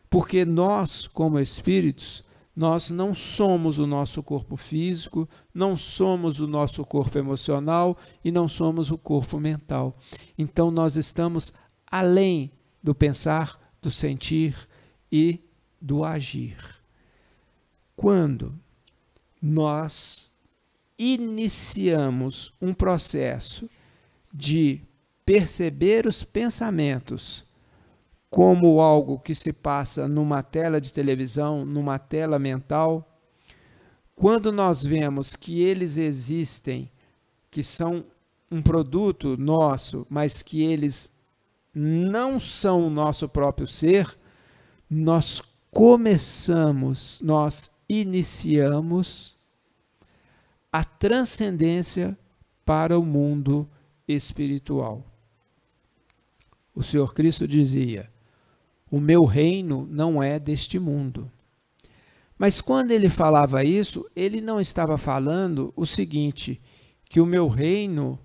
Porque nós, como espíritos, nós não somos o nosso corpo físico, não somos o nosso corpo emocional e não somos o corpo mental. Então nós estamos além do pensar, do sentir e do agir. Quando nós iniciamos um processo de perceber os pensamentos como algo que se passa numa tela de televisão, numa tela mental, quando nós vemos que eles existem, que são um produto nosso, mas que eles não são o nosso próprio ser, nós começamos, nós iniciamos a transcendência para o mundo espiritual. O Senhor Cristo dizia: o meu reino não é deste mundo. Mas quando ele falava isso, ele não estava falando o seguinte, que o meu reino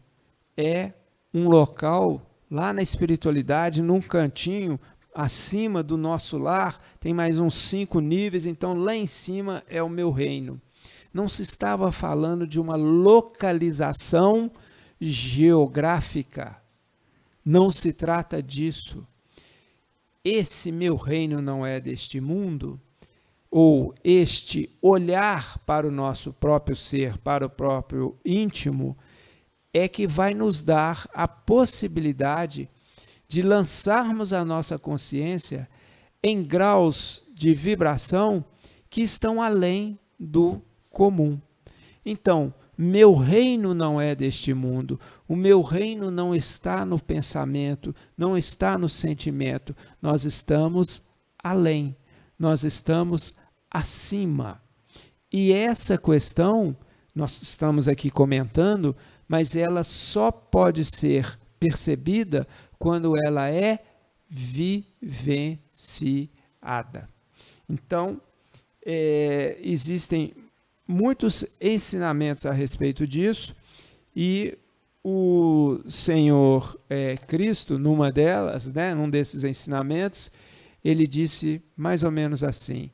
é um local lá na espiritualidade, num cantinho acima do nosso lar, tem mais uns 5 níveis, então lá em cima é o meu reino. Não se estava falando de uma localização geográfica. Não se trata disso. Esse meu reino não é deste mundo, ou este olhar para o nosso próprio ser, para o próprio íntimo, é que vai nos dar a possibilidade de lançarmos a nossa consciência em graus de vibração que estão além do comum. Então, meu reino não é deste mundo, o meu reino não está no pensamento, não está no sentimento, nós estamos além, nós estamos acima. E essa questão, nós estamos aqui comentando, mas ela só pode ser percebida quando ela é vivenciada. Então, existem muitos ensinamentos a respeito disso, e o Senhor Cristo, numa delas, num desses ensinamentos, ele disse mais ou menos assim: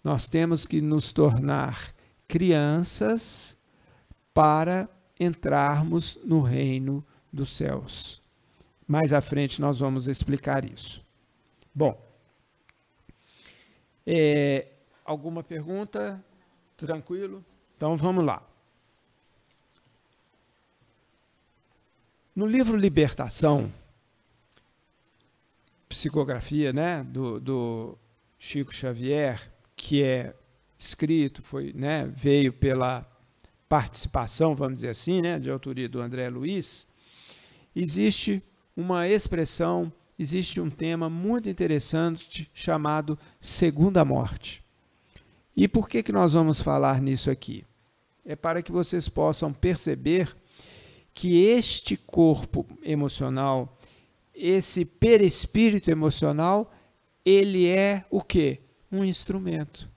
nós temos que nos tornar crianças para entrarmos no reino dos céus. Mais à frente nós vamos explicar isso. Bom, Alguma pergunta? Tranquilo? Então vamos lá. No livro Libertação, psicografia, né, do Chico Xavier, que é escrito, veio pela participação, vamos dizer assim, né, de autoria do André Luiz, existe uma expressão, existe um tema muito interessante chamado segunda morte. E por que nós vamos falar nisso aqui? É para que vocês possam perceber que este corpo emocional, esse perispírito emocional, ele é o quê? Um instrumento.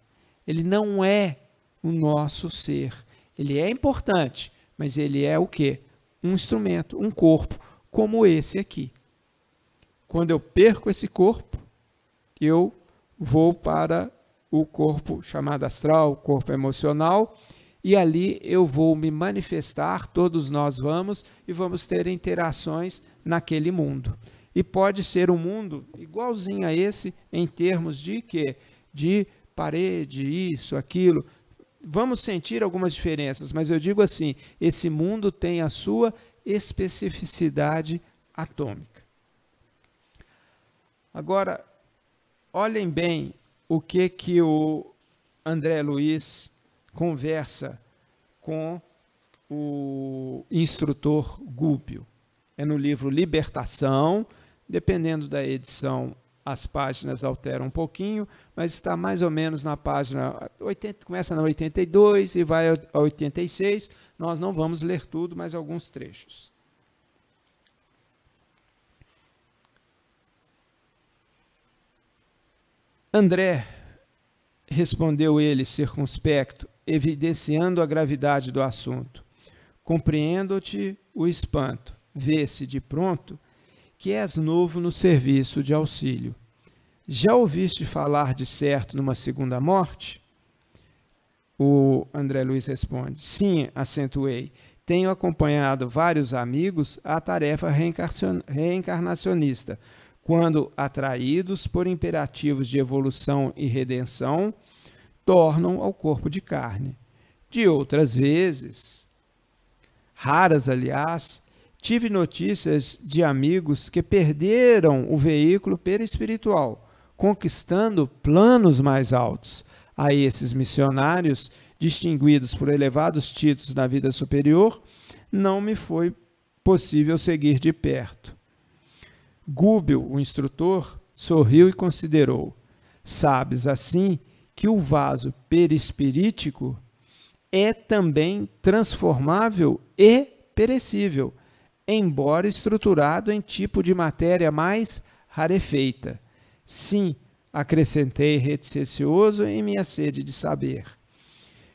Ele não é o nosso ser. Ele é importante, mas ele é o quê? Um instrumento, um corpo, como esse aqui. Quando eu perco esse corpo, eu vou para o corpo chamado astral, o corpo emocional, e ali eu vou me manifestar, todos nós vamos, e vamos ter interações naquele mundo. E pode ser um mundo igualzinho a esse, em termos de quê? De parede, isso, aquilo. Vamos sentir algumas diferenças, mas eu digo assim, esse mundo tem a sua especificidade atômica. Agora, olhem bem o que o André Luiz conversa com o instrutor Gúbio. É no livro Libertação, dependendo da edição, as páginas alteram um pouquinho, mas está mais ou menos na página 80, começa na 82 e vai a 86. Nós não vamos ler tudo, mas alguns trechos. André, respondeu ele circunspecto, evidenciando a gravidade do assunto. Compreendo-te o espanto. Vê-se de pronto que és novo no serviço de auxílio. Já ouviste falar de certo numa segunda morte? O André Luiz responde, sim, acentuei. Tenho acompanhado vários amigos à tarefa reencarnacionista, quando atraídos por imperativos de evolução e redenção, tornam ao corpo de carne. De outras vezes, raras aliás, tive notícias de amigos que perderam o veículo perispiritual, conquistando planos mais altos. A esses missionários, distinguidos por elevados títulos na vida superior, não me foi possível seguir de perto. Gúbio, o instrutor, sorriu e considerou. Sabes, assim, que o vaso perispirítico é também transformável e perecível, embora estruturado em tipo de matéria mais rarefeita. Sim, acrescentei reticioso em minha sede de saber.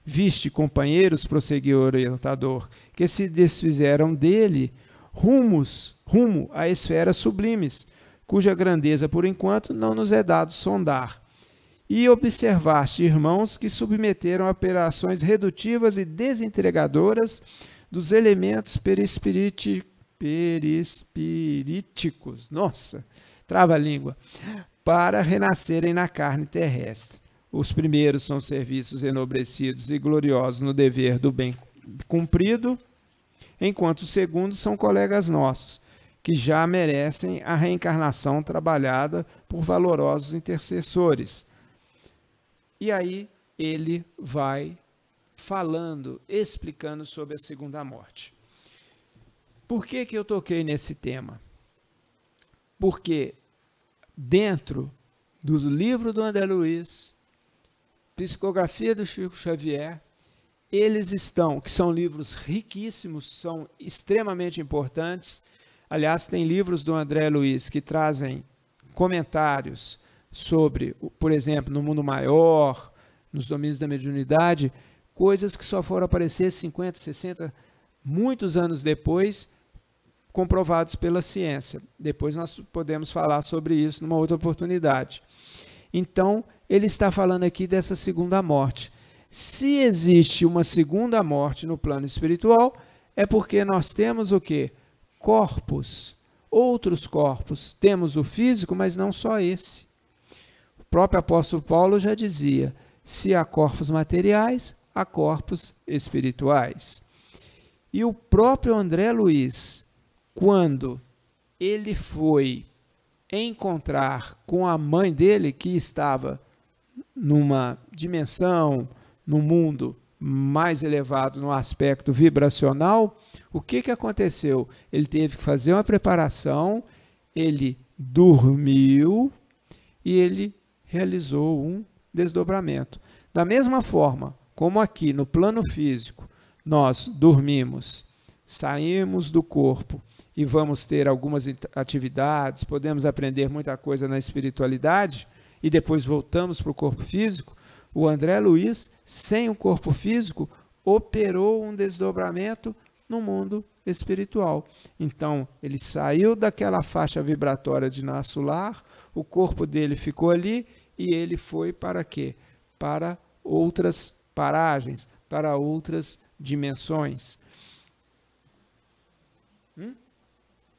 Viste, companheiros, prosseguiu o orientador, que se desfizeram dele rumo a esferas sublimes, cuja grandeza, por enquanto, não nos é dado sondar. E observaste irmãos que submeteram a operações redutivas e desintegradoras dos elementos perispiríticos, nossa, trava-língua, para renascerem na carne terrestre. Os primeiros são serviços enobrecidos e gloriosos no dever do bem cumprido, enquanto os segundos são colegas nossos, que já merecem a reencarnação trabalhada por valorosos intercessores. E aí ele vai falando, explicando sobre a segunda morte. Por que eu toquei nesse tema? Porque dentro do livro do André Luiz, Psicografia do Chico Xavier, eles estão, que são livros riquíssimos, são extremamente importantes. Aliás, tem livros do André Luiz que trazem comentários sobre, por exemplo, no mundo maior, nos domínios da mediunidade, coisas que só foram aparecer 50, 60, muitos anos depois, comprovados pela ciência. Depois nós podemos falar sobre isso numa outra oportunidade. Então, ele está falando aqui dessa segunda morte. Se existe uma segunda morte no plano espiritual, é porque nós temos o quê? Corpos, outros corpos. Temos o físico, mas não só esse. O próprio apóstolo Paulo já dizia Se há corpos materiais, há corpos espirituais. E o próprio André Luiz, quando ele foi encontrar com a mãe dele, que estava numa dimensão, num mundo mais elevado no aspecto vibracional, o que aconteceu? Ele teve que fazer uma preparação, ele dormiu e ele realizou um desdobramento. Da mesma forma, como aqui no plano físico, nós dormimos, saímos do corpo e vamos ter algumas atividades, podemos aprender muita coisa na espiritualidade e depois voltamos para o corpo físico, o André Luiz, sem o corpo físico, operou um desdobramento no mundo espiritual. Então, ele saiu daquela faixa vibratória de nosso lar, o corpo dele ficou ali e ele foi para quê? Para outras paragens, para outras dimensões.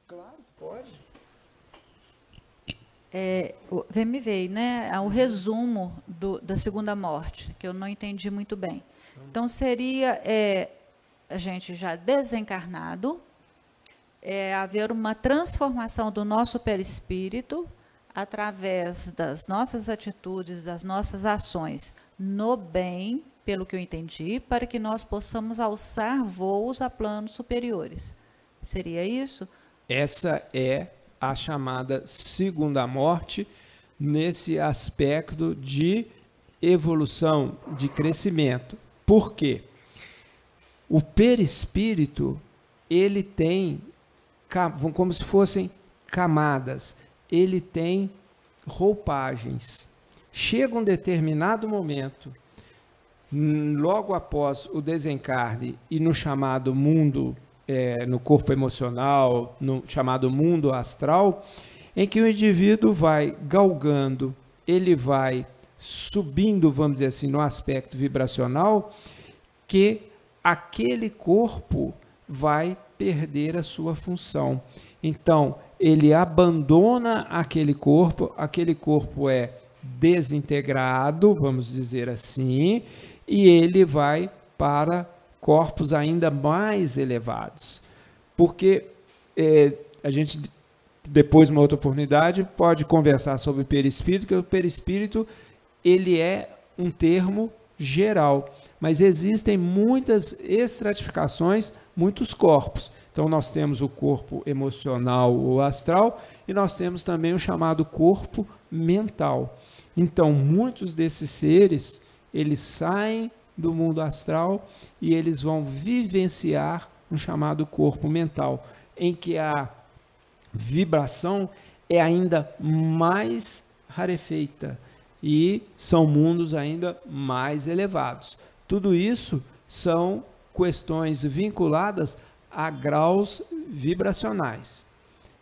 Claro, pode. Me veio, né, o resumo da segunda morte, que eu não entendi muito bem. Então, seria a gente já desencarnado, haver uma transformação do nosso perispírito através das nossas atitudes, das nossas ações no bem, pelo que eu entendi, para que nós possamos alçar voos a planos superiores. Seria isso? Essa é a chamada segunda morte, nesse aspecto de evolução, de crescimento. Por quê? O perispírito, ele tem, como se fossem camadas, ele tem roupagens. Chega um determinado momento, logo após o desencarne e no chamado mundo, no corpo emocional, no chamado mundo astral, em que o indivíduo vai galgando, ele vai subindo, vamos dizer assim, no aspecto vibracional, que aquele corpo vai perder a sua função. Então, ele abandona aquele corpo é desintegrado, vamos dizer assim, e ele vai para corpos ainda mais elevados. Porque a gente, depois, numa outra oportunidade, pode conversar sobre o perispírito, que o perispírito ele é um termo geral, mas existem muitas estratificações, muitos corpos. Então, nós temos o corpo emocional ou astral e nós temos também o chamado corpo mental. Então, muitos desses seres, eles saem do mundo astral e eles vão vivenciar um chamado corpo mental, em que a vibração é ainda mais rarefeita e são mundos ainda mais elevados. Tudo isso são questões vinculadas a graus vibracionais.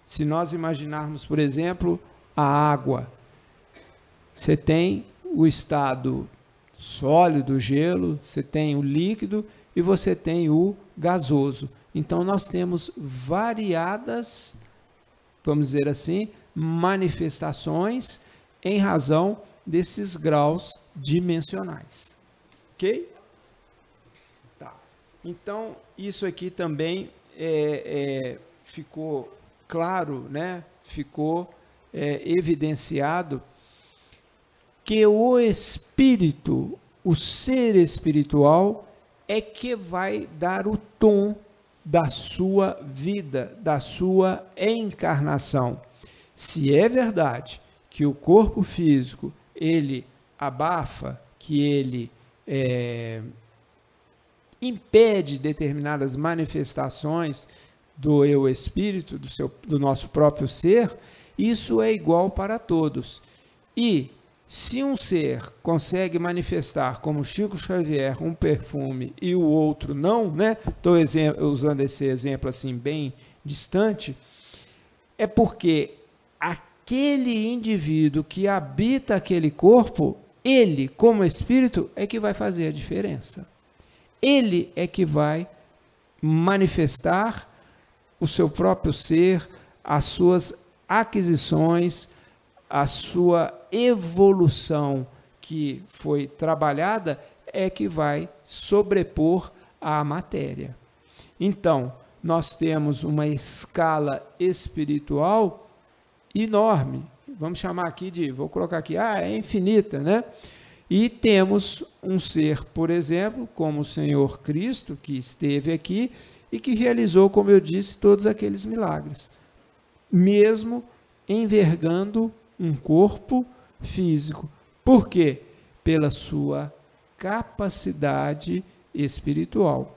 Se nós imaginarmos, por exemplo, a água, você tem o estado sólido, gelo, você tem o líquido e você tem o gasoso. Então, nós temos variadas, vamos dizer assim, manifestações em razão desses graus dimensionais. Ok? Tá. Então, isso aqui também ficou claro, né? Ficou evidenciado que o espírito, o ser espiritual, é que vai dar o tom da sua vida, da sua encarnação. Se é verdade que o corpo físico, ele abafa, que ele impede determinadas manifestações do eu espírito, do nosso próprio ser, isso é igual para todos. E se um ser consegue manifestar, como Chico Xavier, um perfume e o outro não, né? Estou usando esse exemplo assim bem distante, é porque aquele indivíduo que habita aquele corpo, ele, como espírito, é que vai fazer a diferença. Ele é que vai manifestar o seu próprio ser, as suas aquisições, a sua evolução que foi trabalhada é que vai sobrepor a matéria. Então, nós temos uma escala espiritual enorme. Vamos chamar aqui de, vou colocar aqui, é infinita, né? E temos um ser, por exemplo, como o Senhor Cristo, que esteve aqui e que realizou, como eu disse, todos aqueles milagres, mesmo envergando um corpo físico. Por quê? Pela sua capacidade espiritual.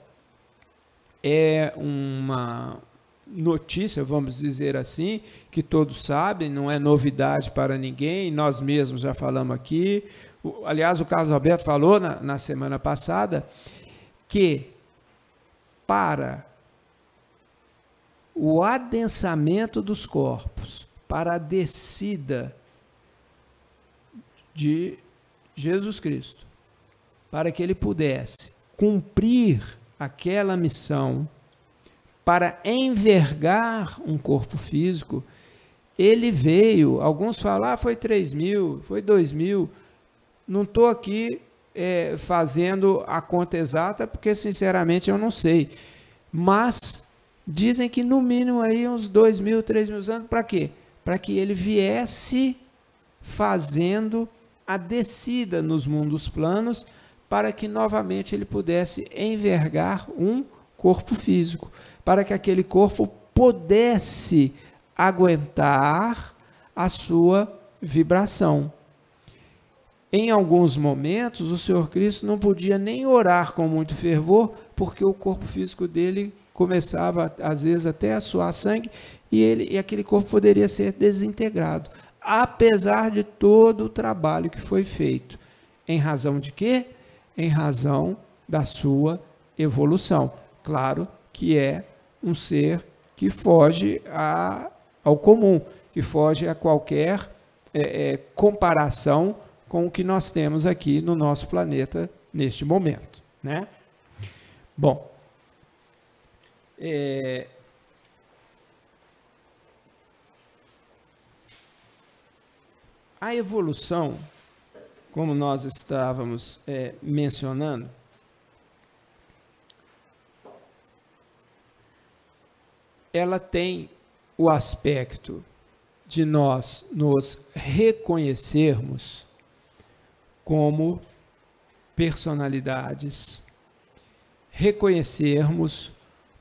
É uma notícia, vamos dizer assim, que todos sabem, não é novidade para ninguém, nós mesmos já falamos aqui. Aliás, o Carlos Alberto falou na semana passada que para o adensamento dos corpos, para a descida de Jesus Cristo, para que ele pudesse cumprir aquela missão, para envergar um corpo físico, ele veio, alguns falam, foi 3.000, foi 2.000, não estou aqui fazendo a conta exata, porque sinceramente eu não sei, mas dizem que no mínimo aí uns 2.000, 3.000 anos, para quê? Para que ele viesse fazendo a descida nos mundos planos, para que novamente ele pudesse envergar um corpo físico, para que aquele corpo pudesse aguentar a sua vibração. Em alguns momentos, o Senhor Cristo não podia nem orar com muito fervor, porque o corpo físico dele começava, às vezes, até a suar sangue, e aquele corpo poderia ser desintegrado, apesar de todo o trabalho que foi feito. Em razão de quê? Em razão da sua evolução. Claro que é um ser que foge ao comum, que foge a qualquer comparação com o que nós temos aqui no nosso planeta neste momento, né? Bom, a evolução, como nós estávamos mencionando, ela tem o aspecto de nós nos reconhecermos como personalidades, reconhecermos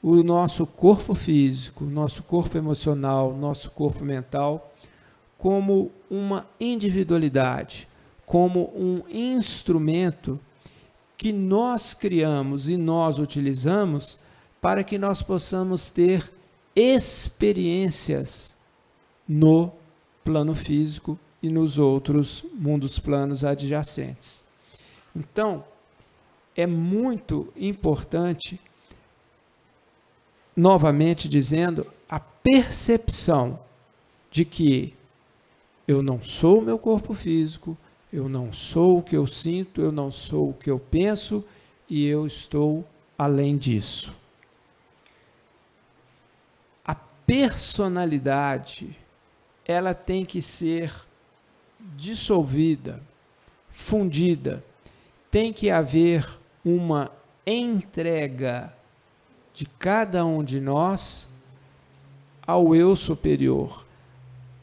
o nosso corpo físico, nosso corpo emocional, nosso corpo mental, como uma individualidade, como um instrumento que nós criamos e nós utilizamos para que nós possamos ter experiências no plano físico e nos outros mundos planos adjacentes. Então, é muito importante, novamente dizendo, a percepção de que eu não sou o meu corpo físico, eu não sou o que eu sinto, eu não sou o que eu penso e eu estou além disso. A personalidade, ela tem que ser dissolvida, fundida, tem que haver uma entrega de cada um de nós ao eu superior.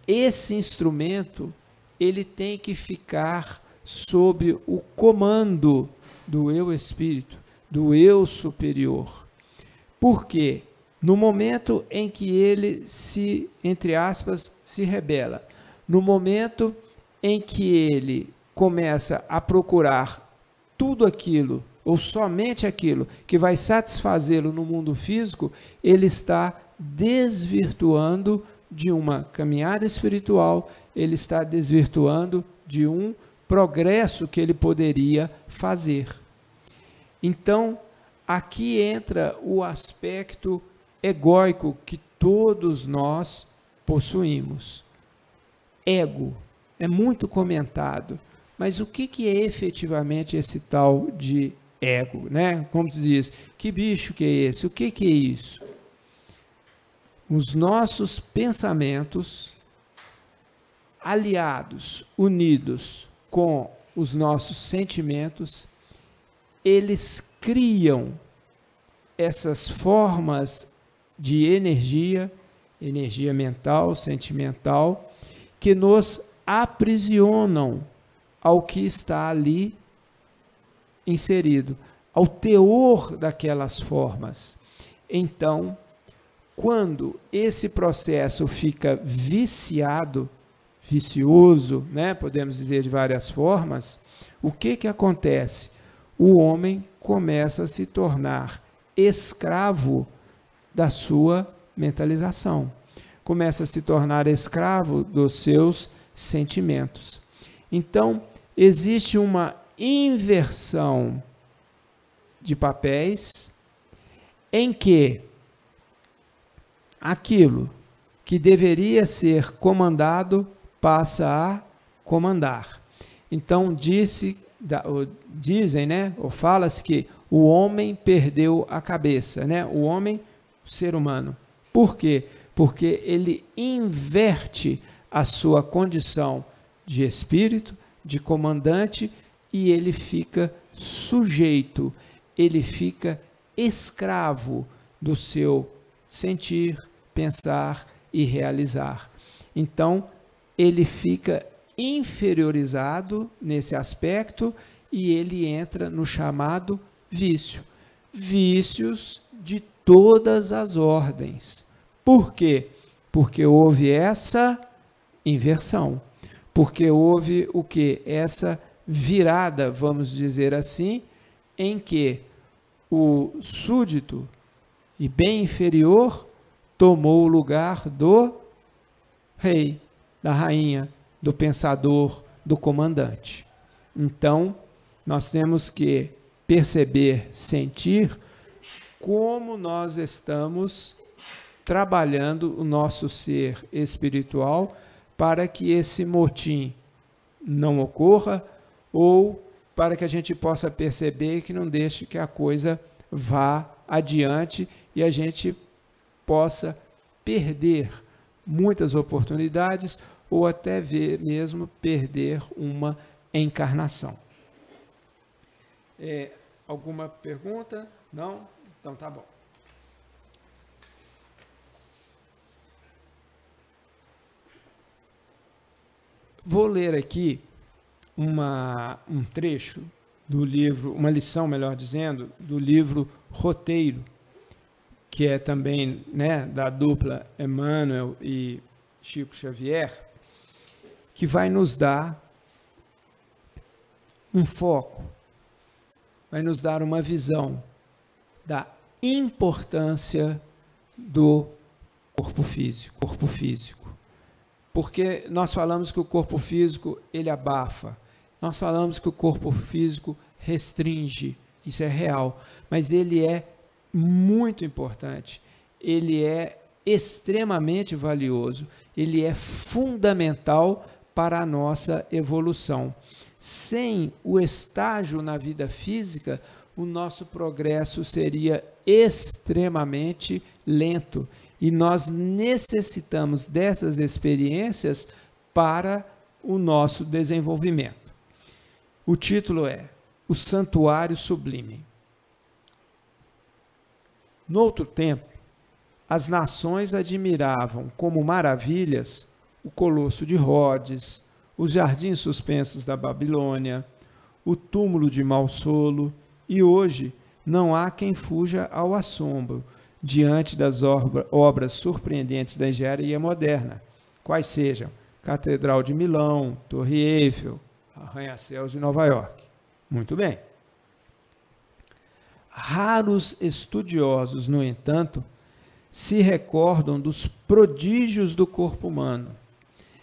Esse instrumento, ele tem que ficar sob o comando do eu espírito, do eu superior. Por quê? No momento em que ele se, entre aspas, se rebela, no momento em que ele começa a procurar tudo aquilo, ou somente aquilo, que vai satisfazê-lo no mundo físico, ele está desvirtuando de uma caminhada espiritual, ele está desvirtuando de um progresso que ele poderia fazer. Então, aqui entra o aspecto egóico que todos nós possuímos. Ego é muito comentado, mas o que é efetivamente esse tal de ego, né? Como se diz, que bicho que é esse? O que é isso? Os nossos pensamentos aliados, unidos com os nossos sentimentos, eles criam essas formas de energia mental, sentimental, que nos aprisionam ao que está ali inserido, ao teor daquelas formas. Então, quando esse processo fica vicioso, né, podemos dizer de várias formas, o que acontece? O homem começa a se tornar escravo da sua mentalização, começa a se tornar escravo dos seus sentimentos. Então, existe uma inversão de papéis em que aquilo que deveria ser comandado passa a comandar. Então, dizem, né, ou fala-se que o homem perdeu a cabeça, né? O homem, o ser humano. Por quê? Porque ele inverte a sua condição de espírito, de comandante, e ele fica sujeito, ele fica escravo do seu sentir, pensar e realizar. Então, ele fica inferiorizado nesse aspecto e ele entra no chamado vício. Vícios de todas as ordens. Por quê? Porque houve essa inversão. Porque houve o quê? Essa virada, vamos dizer assim, em que o súdito e bem inferior tomou o lugar do rei, da rainha, do pensador, do comandante. Então, nós temos que perceber, sentir como nós estamos trabalhando o nosso ser espiritual para que esse motim não ocorra ou para que a gente possa perceber que não deixe que a coisa vá adiante e a gente possa perder muitas oportunidades ou até mesmo perder uma encarnação. Alguma pergunta? Não? Então tá bom. Vou ler aqui um trecho do livro, uma lição, melhor dizendo, do livro Roteiro, que é também, né, da dupla Emmanuel e Chico Xavier, que vai nos dar um foco, vai nos dar uma visão da importância do corpo físico. Porque nós falamos que o corpo físico, ele abafa. Nós falamos que o corpo físico restringe. Isso é real. Mas ele é muito importante. Ele é extremamente valioso. Ele é fundamental para a nossa evolução. Sem o estágio na vida física, o nosso progresso seria extremamente lento. E nós necessitamos dessas experiências para o nosso desenvolvimento. O título é O Santuário Sublime. Noutro tempo, as nações admiravam como maravilhas o Colosso de Rhodes, os jardins suspensos da Babilônia, o túmulo de Malsolo, e hoje não há quem fuja ao assombro diante das obras surpreendentes da engenharia moderna, quais sejam Catedral de Milão, Torre Eiffel, Arranha-Céus de Nova York. Muito bem. Raros estudiosos, no entanto, se recordam dos prodígios do corpo humano,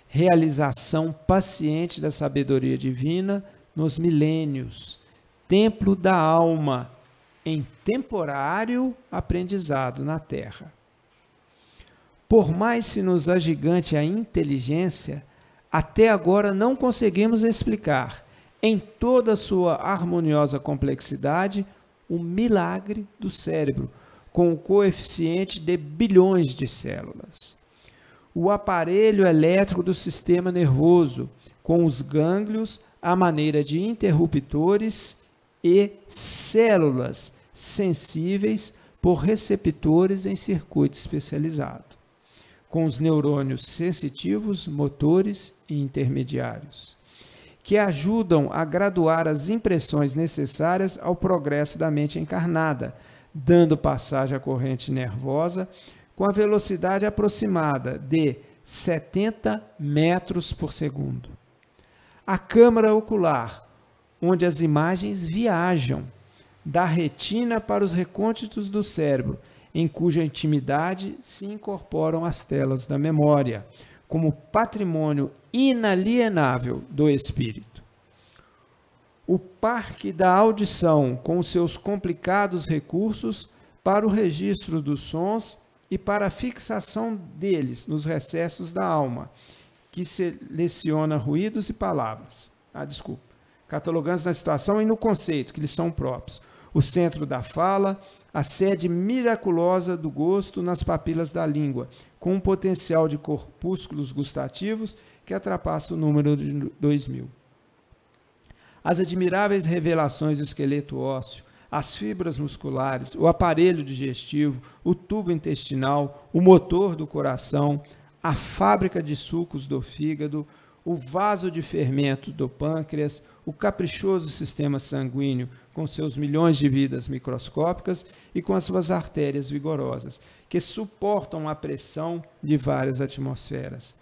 realização paciente da sabedoria divina nos milênios, templo da alma, em temporário aprendizado na Terra. Por mais se nos agigante a inteligência, até agora não conseguimos explicar, em toda a sua harmoniosa complexidade, o milagre do cérebro, com o coeficiente de bilhões de células. O aparelho elétrico do sistema nervoso, com os gânglios à maneira de interruptores e células sensíveis por receptores em circuito especializado, com os neurônios sensitivos, motores e intermediários, que ajudam a graduar as impressões necessárias ao progresso da mente encarnada, dando passagem à corrente nervosa com a velocidade aproximada de 70 metros por segundo. A câmara ocular, onde as imagens viajam da retina para os recônditos do cérebro, em cuja intimidade se incorporam as telas da memória, como patrimônio inalienável do espírito. O parque da audição, com os seus complicados recursos para o registro dos sons e para a fixação deles nos recessos da alma, que seleciona ruídos e palavras. Catalogando na situação e no conceito que lhes são próprios. O centro da fala, a sede miraculosa do gosto nas papilas da língua, com um potencial de corpúsculos gustativos que ultrapassa o número de 2000. As admiráveis revelações do esqueleto ósseo, as fibras musculares, o aparelho digestivo, o tubo intestinal, o motor do coração, a fábrica de sucos do fígado, o vaso de fermento do pâncreas, o caprichoso sistema sanguíneo, com seus milhões de vidas microscópicas e com as suas artérias vigorosas, que suportam a pressão de várias atmosferas.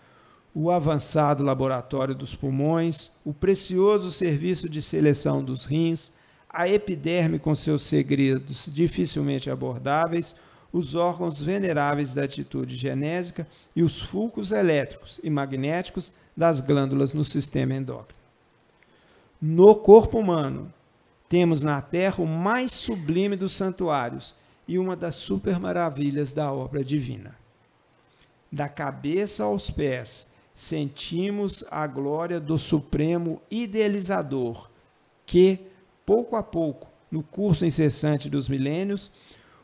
O avançado laboratório dos pulmões, o precioso serviço de seleção dos rins, a epiderme com seus segredos dificilmente abordáveis, os órgãos veneráveis da atitude genésica e os fulcros elétricos e magnéticos das glândulas no sistema endócrino. No corpo humano, temos na Terra o mais sublime dos santuários e uma das supermaravilhas da obra divina. Da cabeça aos pés, sentimos a glória do Supremo Idealizador, que, pouco a pouco, no curso incessante dos milênios,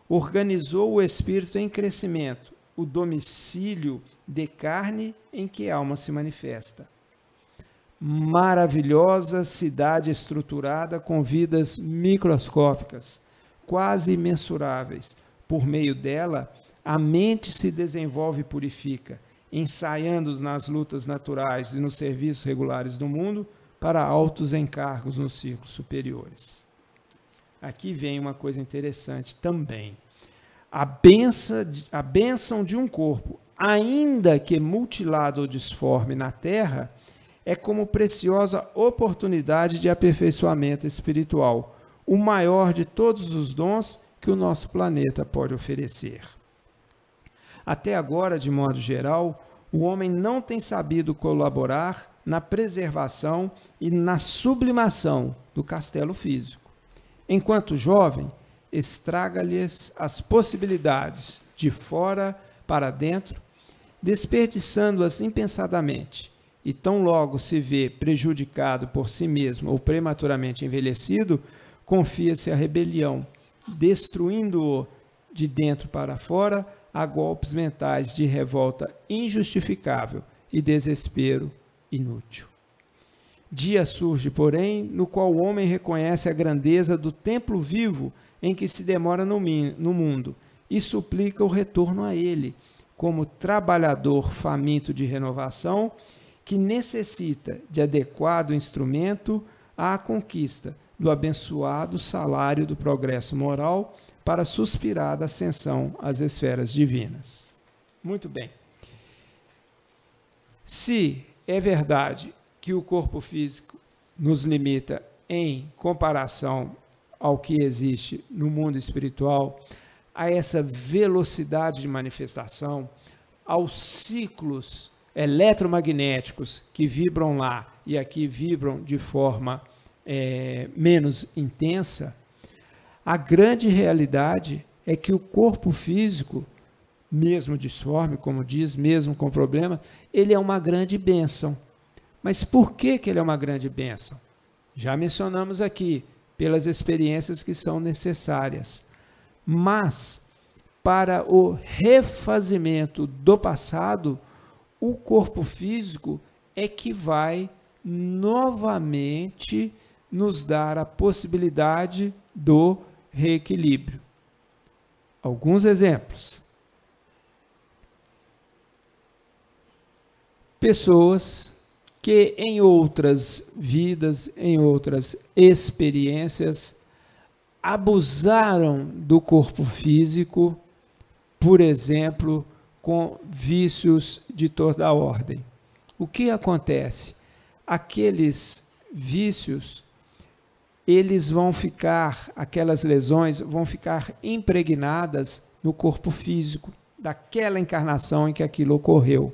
organizou o espírito em crescimento, o domicílio de carne em que a alma se manifesta. Maravilhosa cidade estruturada com vidas microscópicas, quase imensuráveis. Por meio dela, a mente se desenvolve e purifica, ensaiando nas lutas naturais e nos serviços regulares do mundo para altos encargos nos círculos superiores. Aqui vem uma coisa interessante também. A bênção de um corpo, ainda que mutilado ou disforme na Terra, é como preciosa oportunidade de aperfeiçoamento espiritual, o maior de todos os dons que o nosso planeta pode oferecer. Até agora, de modo geral, o homem não tem sabido colaborar na preservação e na sublimação do castelo físico. Enquanto jovem, estraga-lhes as possibilidades de fora para dentro, desperdiçando-as impensadamente, e tão logo se vê prejudicado por si mesmo ou prematuramente envelhecido, confia-se à rebelião, destruindo-o de dentro para fora a golpes mentais de revolta injustificável e desespero inútil. Dia surge, porém, no qual o homem reconhece a grandeza do templo vivo em que se demora no mundo e suplica o retorno a ele, como trabalhador faminto de renovação que necessita de adequado instrumento à conquista do abençoado salário do progresso moral para suspirar da ascensão às esferas divinas. Muito bem. Se é verdade que o corpo físico nos limita em comparação ao que existe no mundo espiritual, a essa velocidade de manifestação, aos ciclos eletromagnéticos que vibram lá e aqui vibram de forma menos intensa, a grande realidade é que o corpo físico, mesmo disforme, como diz, mesmo com problema, ele é uma grande bênção. Mas por que ele é uma grande bênção? Já mencionamos aqui, pelas experiências que são necessárias. Mas, para o refazimento do passado, o corpo físico é que vai novamente nos dar a possibilidade do reequilíbrio. Alguns exemplos. Pessoas que em outras vidas, em outras experiências, abusaram do corpo físico, por exemplo, com vícios de toda a ordem. O que acontece? Aqueles vícios, eles vão ficar, aquelas lesões vão ficar impregnadas no corpo físico daquela encarnação em que aquilo ocorreu.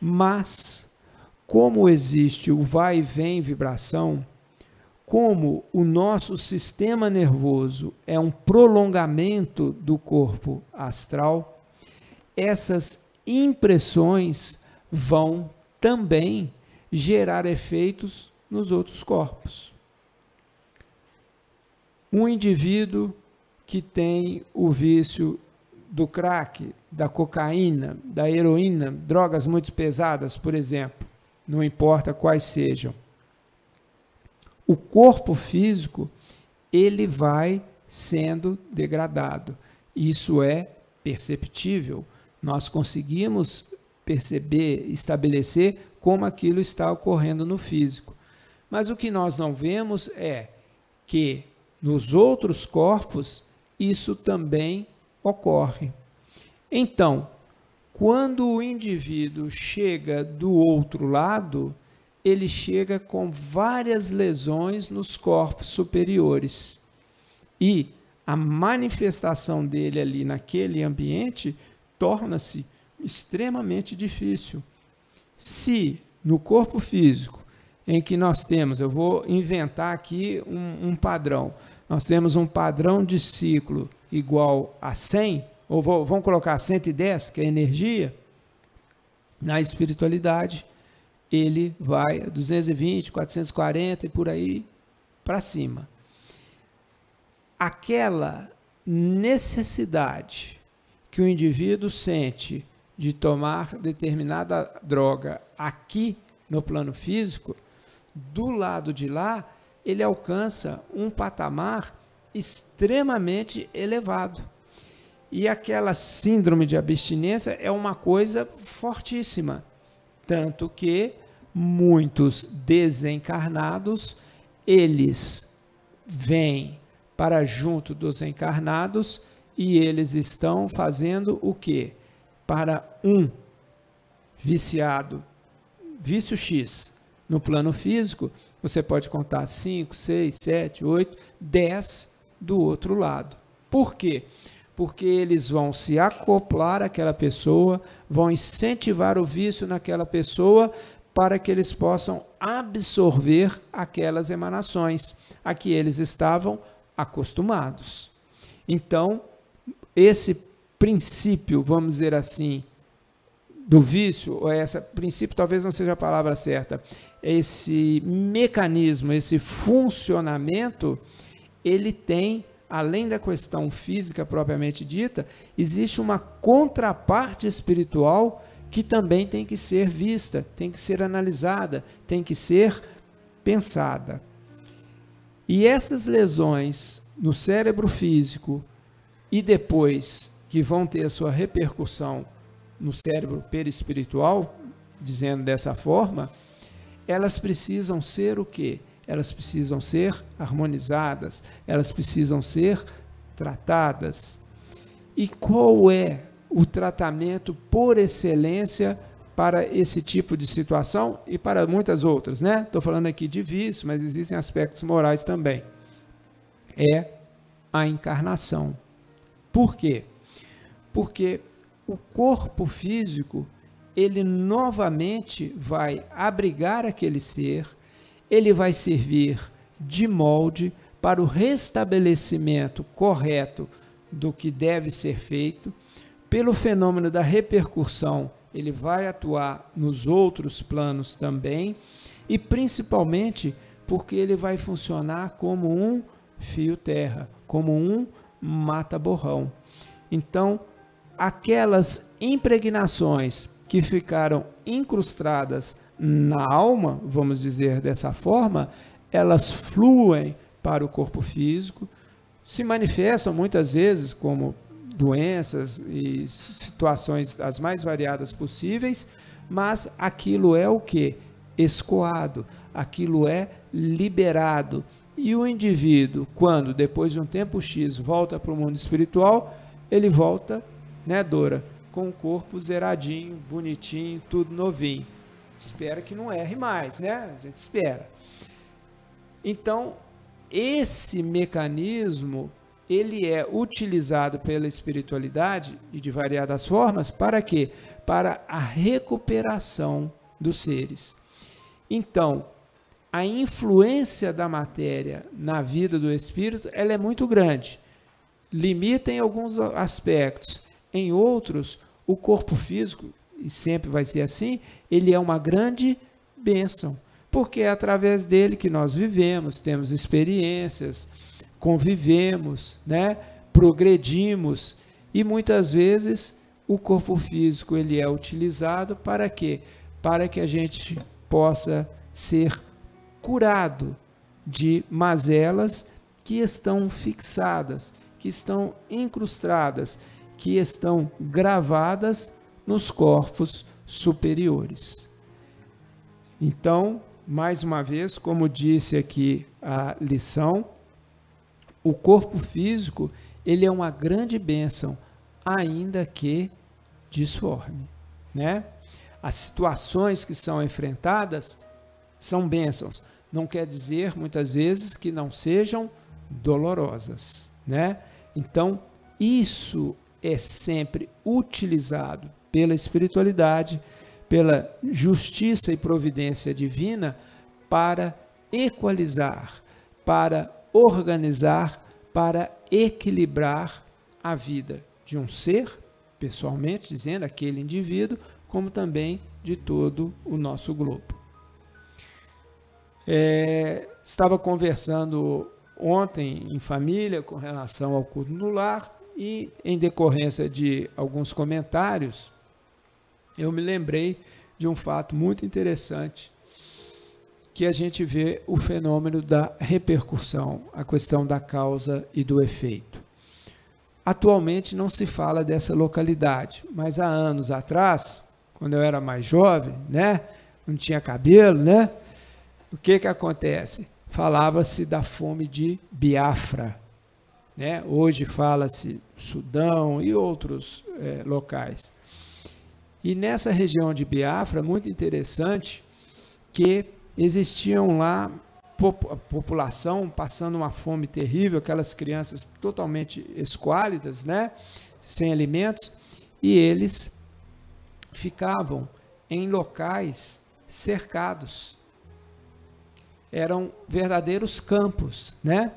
Mas, como existe o vai e vem vibração, como o nosso sistema nervoso é um prolongamento do corpo astral, essas impressões vão também gerar efeitos nos outros corpos. Um indivíduo que tem o vício do crack, da cocaína, da heroína, drogas muito pesadas, por exemplo, não importa quais sejam, o corpo físico, ele vai sendo degradado. Isso é perceptível. Nós conseguimos perceber, estabelecer como aquilo está ocorrendo no físico. Mas o que nós não vemos é que nos outros corpos isso também ocorre. Então, quando o indivíduo chega do outro lado, ele chega com várias lesões nos corpos superiores. E a manifestação dele ali naquele ambiente torna-se extremamente difícil. Se no corpo físico, em que nós temos, eu vou inventar aqui um padrão, nós temos um padrão de ciclo igual a 100, ou vamos colocar 110, que é energia, na espiritualidade, ele vai a 220, 440 e por aí para cima. Aquela necessidade que o indivíduo sente de tomar determinada droga aqui no plano físico, do lado de lá, ele alcança um patamar extremamente elevado. E aquela síndrome de abstinência é uma coisa fortíssima. Tanto que muitos desencarnados, eles vêm para junto dos encarnados e eles estão fazendo o quê? Para um viciado, vício X, no plano físico, você pode contar 5, 6, 7, 8, 10 do outro lado. Por quê? Porque eles vão se acoplar àquela pessoa, vão incentivar o vício naquela pessoa para que eles possam absorver aquelas emanações a que eles estavam acostumados. Então, esse princípio, vamos dizer assim, do vício, ou esse princípio talvez não seja a palavra certa, esse mecanismo, esse funcionamento, ele tem, além da questão física propriamente dita, existe uma contraparte espiritual que também tem que ser vista, tem que ser analisada, tem que ser pensada. E essas lesões no cérebro físico e depois que vão ter a sua repercussão no cérebro perispiritual, dizendo dessa forma, elas precisam ser o quê? Elas precisam ser harmonizadas, elas precisam ser tratadas. E qual é o tratamento por excelência para esse tipo de situação e para muitas outras, né? Estou falando aqui de vício, mas existem aspectos morais também. É a encarnação. Por quê? Porque o corpo físico, ele novamente vai abrigar aquele ser, ele vai servir de molde para o restabelecimento correto do que deve ser feito. Pelo fenômeno da repercussão, ele vai atuar nos outros planos também, e principalmente porque ele vai funcionar como um fio-terra, como um mata-borrão. Então, aquelas impregnações que ficaram incrustadas na alma, vamos dizer dessa forma, elas fluem para o corpo físico, se manifestam muitas vezes como doenças e situações as mais variadas possíveis, mas aquilo é o quê? Escoado, aquilo é liberado. E o indivíduo, quando depois de um tempo X volta para o mundo espiritual, ele volta, né, Dora, com o corpo zeradinho, bonitinho, tudo novinho. Espera que não erre mais, né? A gente espera. Então, esse mecanismo, ele é utilizado pela espiritualidade e de variadas formas, para quê? Para a recuperação dos seres. Então, a influência da matéria na vida do espírito, ela é muito grande. Limita em alguns aspectos. Em outros, o corpo físico, e sempre vai ser assim, ele é uma grande bênção, porque é através dele que nós vivemos, temos experiências, convivemos, né? Progredimos, e muitas vezes o corpo físico ele é utilizado para quê? Para que a gente possa ser curado de mazelas que estão fixadas, que estão incrustadas, que estão gravadas nos corpos superiores. Então, mais uma vez, como disse aqui a lição, o corpo físico, ele é uma grande bênção, ainda que disforme, né? As situações que são enfrentadas são bênçãos. Não quer dizer, muitas vezes, que não sejam dolorosas, né? Então, isso é sempre utilizado pela espiritualidade, pela justiça e providência divina, para equalizar, para organizar, para equilibrar a vida de um ser, pessoalmente dizendo, aquele indivíduo, como também de todo o nosso globo. Estava conversando ontem em família com relação ao culto no lar, e em decorrência de alguns comentários, eu me lembrei de um fato muito interessante, que a gente vê o fenômeno da repercussão, a questão da causa e do efeito. Atualmente não se fala dessa localidade, mas há anos atrás, quando eu era mais jovem, né, não tinha cabelo, né, o que acontece? Falava-se da fome de Biafra, né? Hoje fala-se Sudão e outros locais. E nessa região de Biafra, muito interessante, que existiam lá a população passando uma fome terrível, aquelas crianças totalmente esquálidas, né? Sem alimentos, e eles ficavam em locais cercados. Eram verdadeiros campos, né?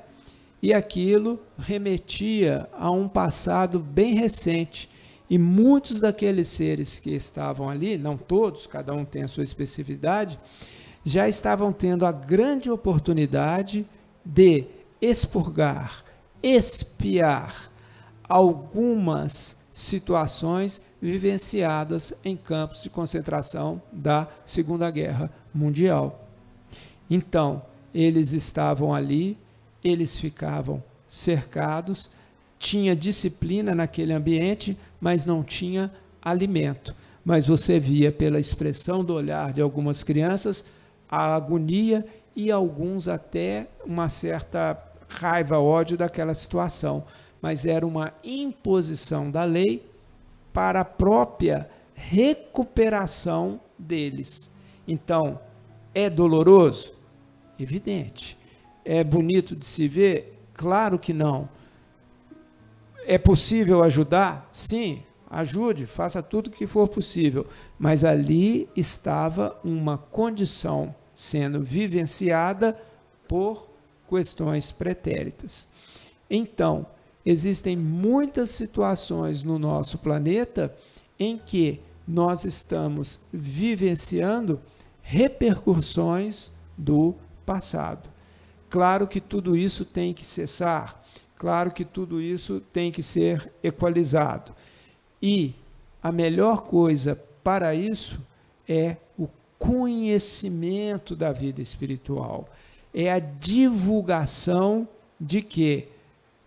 E aquilo remetia a um passado bem recente. E muitos daqueles seres que estavam ali, não todos, cada um tem a sua especificidade, já estavam tendo a grande oportunidade de expurgar, expiar algumas situações vivenciadas em campos de concentração da Segunda Guerra Mundial. Então, eles estavam ali, eles ficavam cercados, tinha disciplina naquele ambiente, mas não tinha alimento. Mas você via pela expressão do olhar de algumas crianças a agonia e alguns até uma certa raiva, ódio daquela situação. Mas era uma imposição da lei para a própria recuperação deles. Então, é doloroso? Evidente. É bonito de se ver? Claro que não. É possível ajudar? Sim, ajude, faça tudo o que for possível. Mas ali estava uma condição sendo vivenciada por questões pretéritas. Então, existem muitas situações no nosso planeta em que nós estamos vivenciando repercussões do passado. Claro que tudo isso tem que cessar, claro que tudo isso tem que ser equalizado. E a melhor coisa para isso é o conhecimento da vida espiritual. É a divulgação de quê?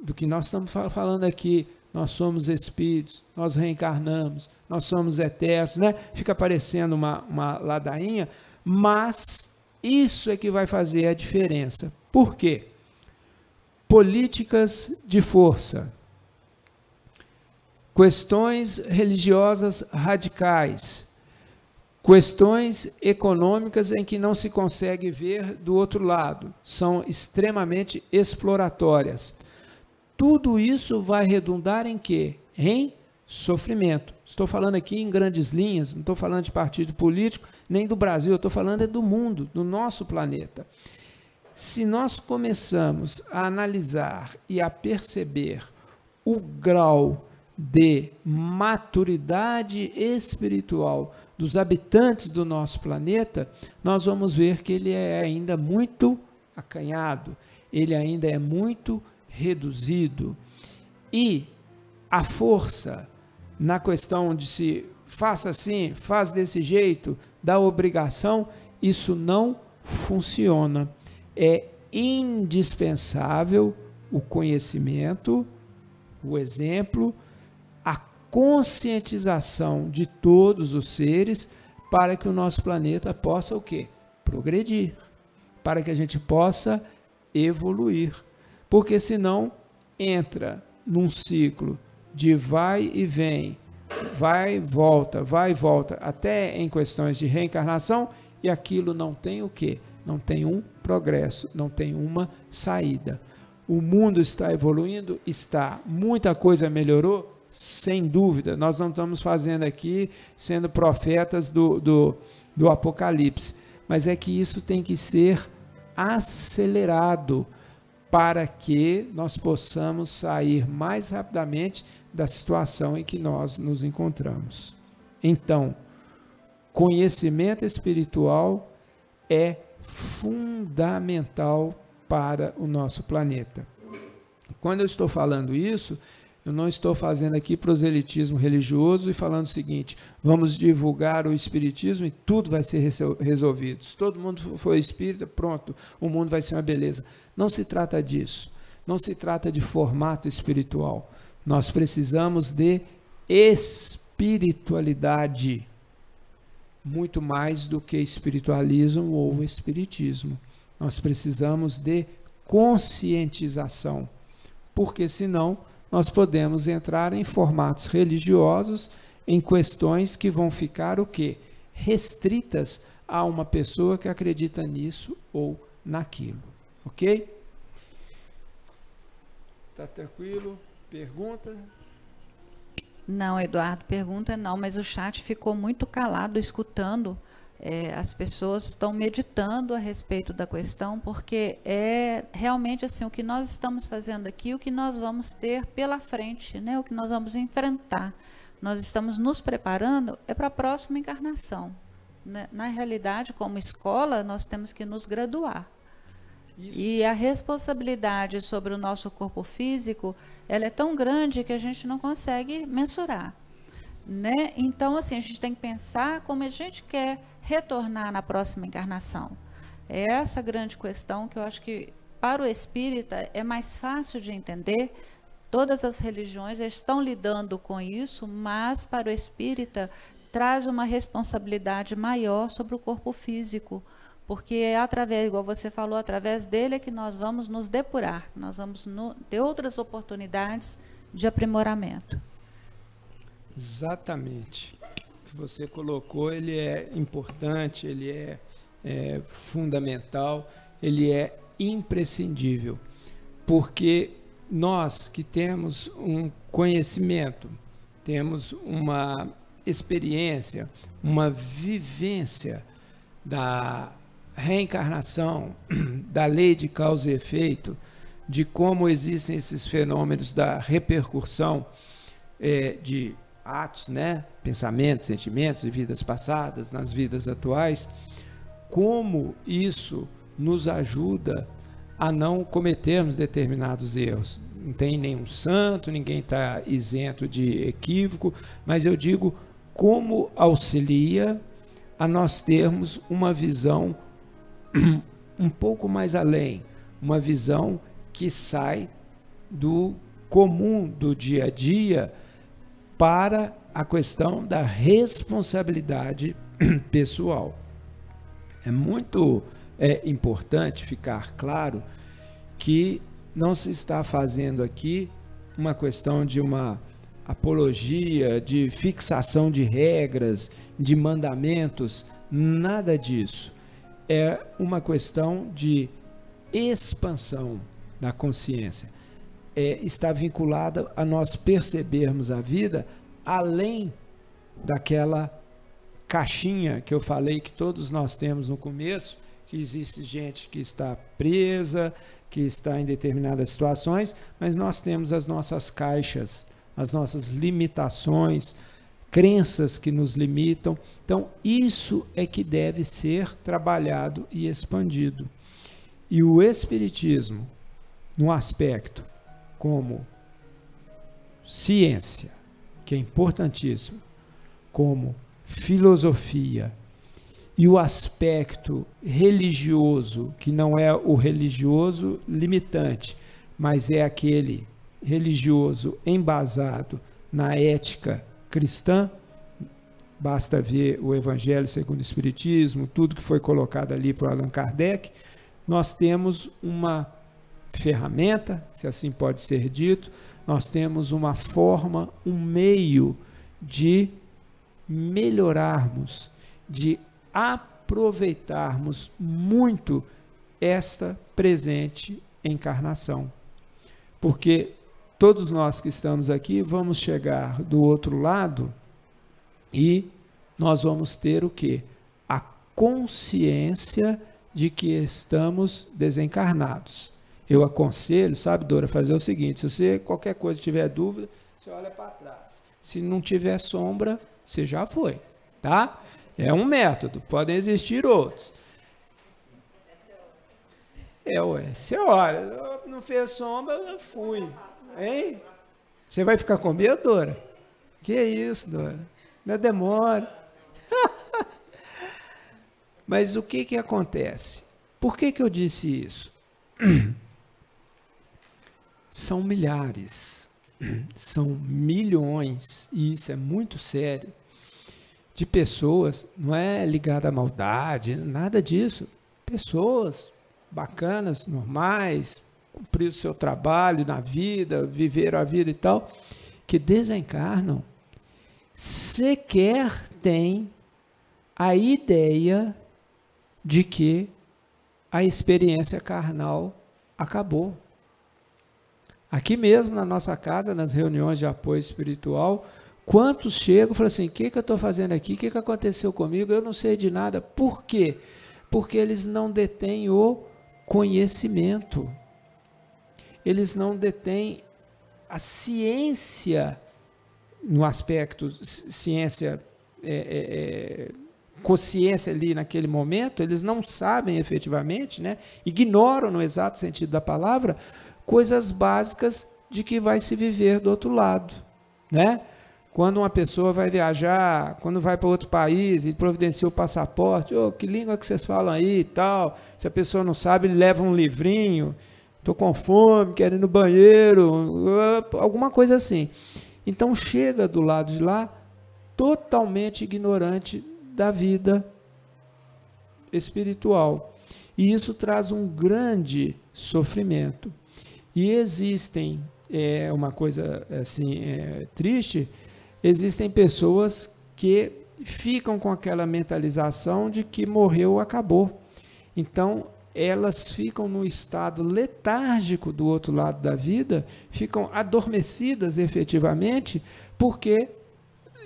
Do que nós estamos falando aqui. Nós somos espíritos, nós reencarnamos, nós somos eternos, né? Fica parecendo uma ladainha, mas isso é que vai fazer a diferença. Por quê? Políticas de força, questões religiosas radicais, questões econômicas em que não se consegue ver do outro lado, são extremamente exploratórias. Tudo isso vai redundar em quê? Em sofrimento. Estou falando aqui em grandes linhas, não estou falando de partido político, nem do Brasil, eu estou falando do mundo, do nosso planeta. Se nós começamos a analisar e a perceber o grau de maturidade espiritual dos habitantes do nosso planeta, nós vamos ver que ele é ainda muito acanhado, ele ainda é muito reduzido. E a força na questão de se faça assim, faz desse jeito, da obrigação, isso não funciona. É indispensável o conhecimento, o exemplo, a conscientização de todos os seres para que o nosso planeta possa o quê? Progredir, para que a gente possa evoluir. Porque senão entra num ciclo de vai e vem, vai e volta, até em questões de reencarnação, e aquilo não tem o quê? Não tem um progresso, não tem uma saída. O mundo está evoluindo? Está. Muita coisa melhorou? Sem dúvida. Nós não estamos fazendo aqui, sendo profetas do Apocalipse, mas é que isso tem que ser acelerado, para que nós possamos sair mais rapidamente da situação em que nós nos encontramos. Então, conhecimento espiritual é fundamental para o nosso planeta. Quando eu estou falando isso, eu não estou fazendo aqui proselitismo religioso e falando o seguinte: vamos divulgar o espiritismo e tudo vai ser resolvido. Se todo mundo for espírita, pronto, o mundo vai ser uma beleza. Não se trata disso. Não se trata de formato espiritual. Nós precisamos de espiritualidade, muito mais do que espiritualismo ou espiritismo. Nós precisamos de conscientização, porque senão nós podemos entrar em formatos religiosos, em questões que vão ficar o quê? Restritas a uma pessoa que acredita nisso ou naquilo. Ok? Tá tranquilo? Pergunta? Não, Eduardo, pergunta não, mas o chat ficou muito calado escutando. As pessoas estão meditando a respeito da questão, porque é realmente assim, o que nós estamos fazendo aqui, o que nós vamos ter pela frente, né? O que nós vamos enfrentar. Nós estamos nos preparando para a próxima encarnação. Né? Na realidade, como escola, nós temos que nos graduar. Isso. E a responsabilidade sobre o nosso corpo físico, ela é tão grande que a gente não consegue mensurar. Né? Então, assim, a gente tem que pensar como a gente quer retornar na próxima encarnação. É essa grande questão que eu acho que para o espírita é mais fácil de entender. Todas as religiões já estão lidando com isso, mas para o espírita traz uma responsabilidade maior sobre o corpo físico, porque é através, igual você falou, através dele é que nós vamos nos depurar, nós vamos ter outras oportunidades de aprimoramento. Exatamente. O que você colocou, ele é importante, ele é fundamental, ele é imprescindível, porque nós que temos um conhecimento, temos uma experiência, uma vivência da reencarnação, da lei de causa e efeito, de como existem esses fenômenos da repercussão de atos, né? Pensamentos, sentimentos de vidas passadas nas vidas atuais, como isso nos ajuda a não cometermos determinados erros. Não tem nenhum santo, ninguém está isento de equívoco, mas eu digo como auxilia a nós termos uma visão um pouco mais além, uma visão que sai do comum do dia a dia para a questão da responsabilidade pessoal. É muito importante ficar claro que não se está fazendo aqui uma questão de uma apologia, de fixação de regras, de mandamentos, nada disso. É uma questão de expansão da consciência. Está vinculada a nós percebermos a vida além daquela caixinha que eu falei que todos nós temos no começo, que existe gente que está presa, que está em determinadas situações, mas nós temos as nossas caixas, as nossas limitações, crenças que nos limitam. Então, isso é que deve ser trabalhado e expandido. E o Espiritismo, no aspecto como ciência, que é importantíssimo, como filosofia, e o aspecto religioso, que não é o religioso limitante, mas é aquele religioso embasado na ética cristã, basta ver o Evangelho segundo o Espiritismo, tudo que foi colocado ali por Allan Kardec, nós temos uma ferramenta, se assim pode ser dito, nós temos uma forma, um meio de melhorarmos, de aproveitarmos muito esta presente encarnação. Porque todos nós que estamos aqui vamos chegar do outro lado e nós vamos ter o quê? A consciência de que estamos desencarnados. Eu aconselho, sabe, Dora, fazer o seguinte: se você qualquer coisa tiver dúvida, você olha para trás. Se não tiver sombra, você já foi, tá? É um método, podem existir outros. Você olha, não fez sombra, eu fui. Hein? Você vai ficar com medo, Dora? Que isso, Dora? Não demora. Mas o que acontece? Por que eu disse isso? São milhares, são milhões, e isso é muito sério, de pessoas, não é ligado à maldade, nada disso, pessoas bacanas, normais, cumpriram o seu trabalho na vida, viveram a vida e tal, que desencarnam, sequer têm a ideia de que a experiência carnal acabou. Aqui mesmo na nossa casa, nas reuniões de apoio espiritual, quantos chegam e falam assim: o que eu estou fazendo aqui? O que aconteceu comigo? Eu não sei de nada. Por quê? Porque eles não detêm o conhecimento. Eles não detêm a ciência, no aspecto ciência, consciência ali naquele momento, eles não sabem efetivamente, né? Ignoram no exato sentido da palavra, coisas básicas de que vai se viver do outro lado, né? Quando uma pessoa vai viajar, quando vai para outro país e providencia o passaporte, que língua que vocês falam aí e tal, se a pessoa não sabe, ele leva um livrinho, estou com fome, quero ir no banheiro, alguma coisa assim. Então chega do lado de lá totalmente ignorante da vida espiritual. E isso traz um grande sofrimento. E existem, uma coisa assim triste, existem pessoas que ficam com aquela mentalização de que morreu, acabou. Então, elas ficam no estado letárgico do outro lado da vida, ficam adormecidas efetivamente, porque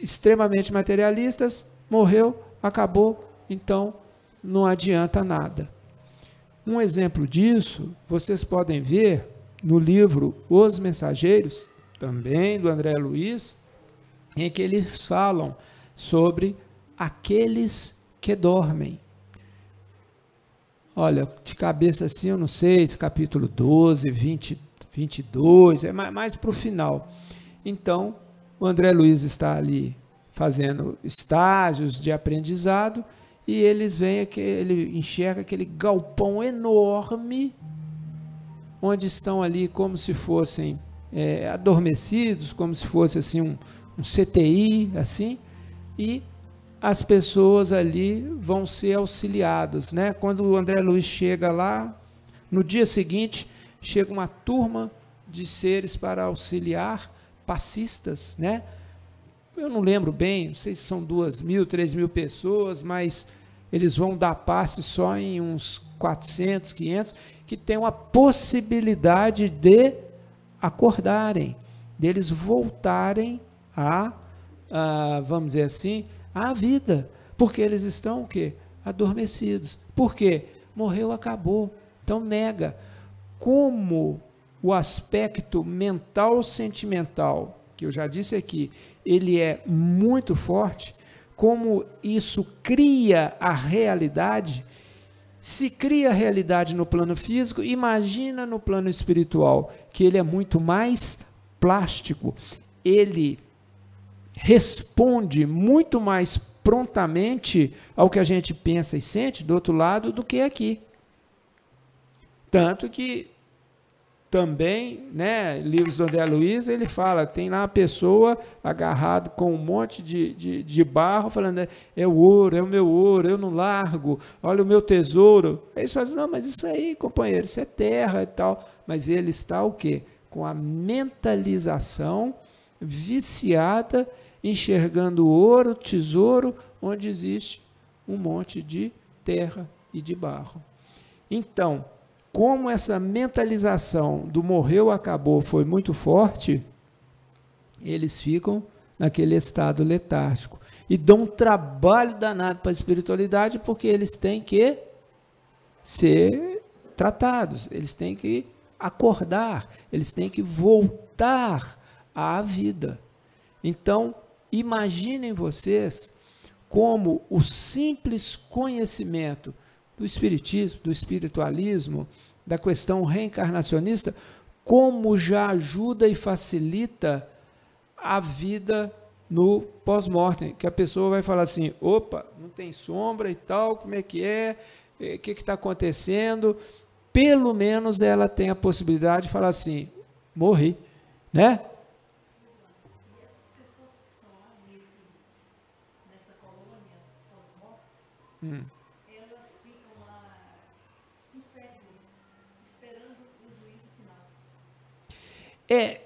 extremamente materialistas, morreu, acabou, então não adianta nada. Um exemplo disso, vocês podem ver no livro Os Mensageiros, também do André Luiz, em que eles falam sobre aqueles que dormem. Olha, de cabeça assim, eu não sei, esse capítulo 12, 20, 22, é mais para o final. Então, o André Luiz está ali fazendo estágios de aprendizado, e ele enxerga aquele galpão enorme, onde estão ali como se fossem adormecidos, como se fosse assim um CTI, assim, e as pessoas ali vão ser auxiliadas, né? Quando o André Luiz chega lá, no dia seguinte, chega uma turma de seres para auxiliar passistas, né? Eu não lembro bem, não sei se são 2.000, 3.000 pessoas, mas eles vão dar passe só em uns 400, 500, que tem uma possibilidade de acordarem, deles voltarem vamos dizer assim, à vida, porque eles estão o quê? Adormecidos. Por quê? Morreu, acabou. Então nega. Como o aspecto mental sentimental, que eu já disse aqui, ele é muito forte, como isso cria a realidade. Se cria a realidade no plano físico, imagina no plano espiritual, que ele é muito mais plástico, ele responde muito mais prontamente ao que a gente pensa e sente do outro lado do que aqui. Tanto que também, né, livros do André Luiz, ele fala, tem lá uma pessoa agarrado com um monte de barro, falando, é o ouro, é o meu ouro, eu não largo, olha o meu tesouro. Aí eles falam, não, mas isso aí, companheiro, isso é terra e tal. Mas ele está o quê? Com a mentalização viciada, enxergando ouro, tesouro, onde existe um monte de terra e de barro. Então, como essa mentalização do morreu, acabou foi muito forte, eles ficam naquele estado letárgico e dão um trabalho danado para a espiritualidade, porque eles têm que ser tratados, eles têm que acordar, eles têm que voltar à vida. Então, imaginem vocês como o simples conhecimento do espiritismo, do espiritualismo, da questão reencarnacionista, como já ajuda e facilita a vida no pós-mortem, que a pessoa vai falar assim, opa, não tem sombra e tal, como é que é, o que está acontecendo? Pelo menos ela tem a possibilidade de falar assim, morri, né? Elas ficam lá no século, esperando o juízo final.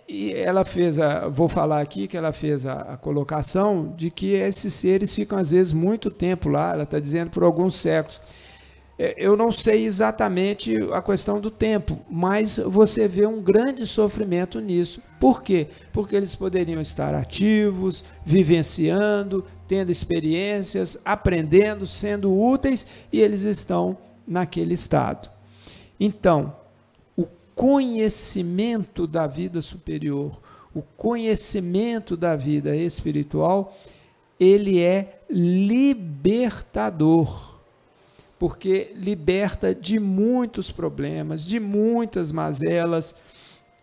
E ela fez, vou falar aqui que ela fez a colocação de que esses seres ficam às vezes muito tempo lá, ela está dizendo por alguns séculos. Eu não sei exatamente a questão do tempo, mas você vê um grande sofrimento nisso. Por quê? Porque eles poderiam estar ativos, vivenciando, tendo experiências, aprendendo, sendo úteis, e eles estão naquele estado. Então, o conhecimento da vida superior, o conhecimento da vida espiritual, ele é libertador. Porque liberta de muitos problemas, de muitas mazelas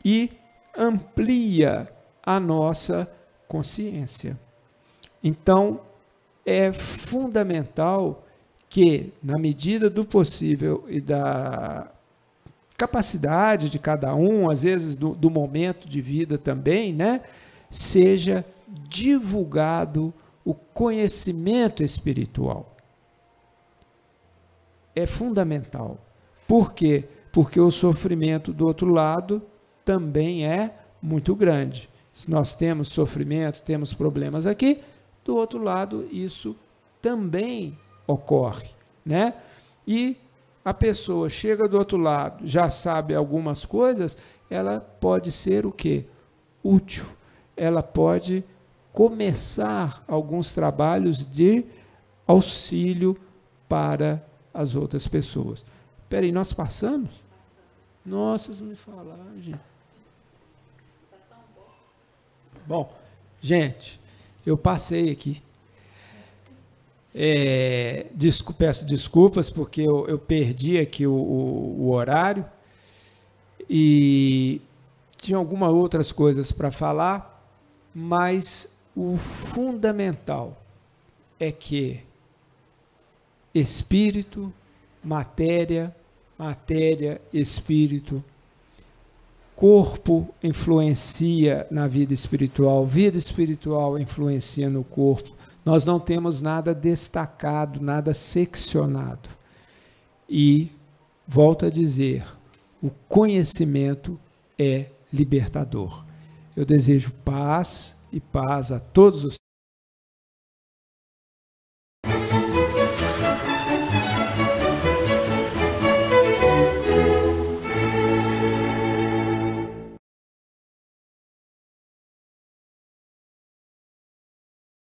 e amplia a nossa consciência. Então, é fundamental que, na medida do possível e da capacidade de cada um, às vezes do momento de vida também, né, seja divulgado o conhecimento espiritual. É fundamental. Por quê? Porque o sofrimento do outro lado também é muito grande. Se nós temos sofrimento, temos problemas aqui, do outro lado isso também ocorre, né? E a pessoa chega do outro lado, já sabe algumas coisas, ela pode ser o quê? Útil. Ela pode começar alguns trabalhos de auxílio para as outras pessoas. Espera aí, nós passamos? Nossa, vocês me falaram, gente. Bom, gente, eu passei aqui. Peço desculpas porque eu perdi aqui o horário e tinha algumas outras coisas para falar, mas o fundamental é que espírito, matéria, espírito, corpo influencia na vida espiritual influencia no corpo. Nós não temos nada destacado, nada seccionado. E, volto a dizer, o conhecimento é libertador. Eu desejo paz e paz a todos os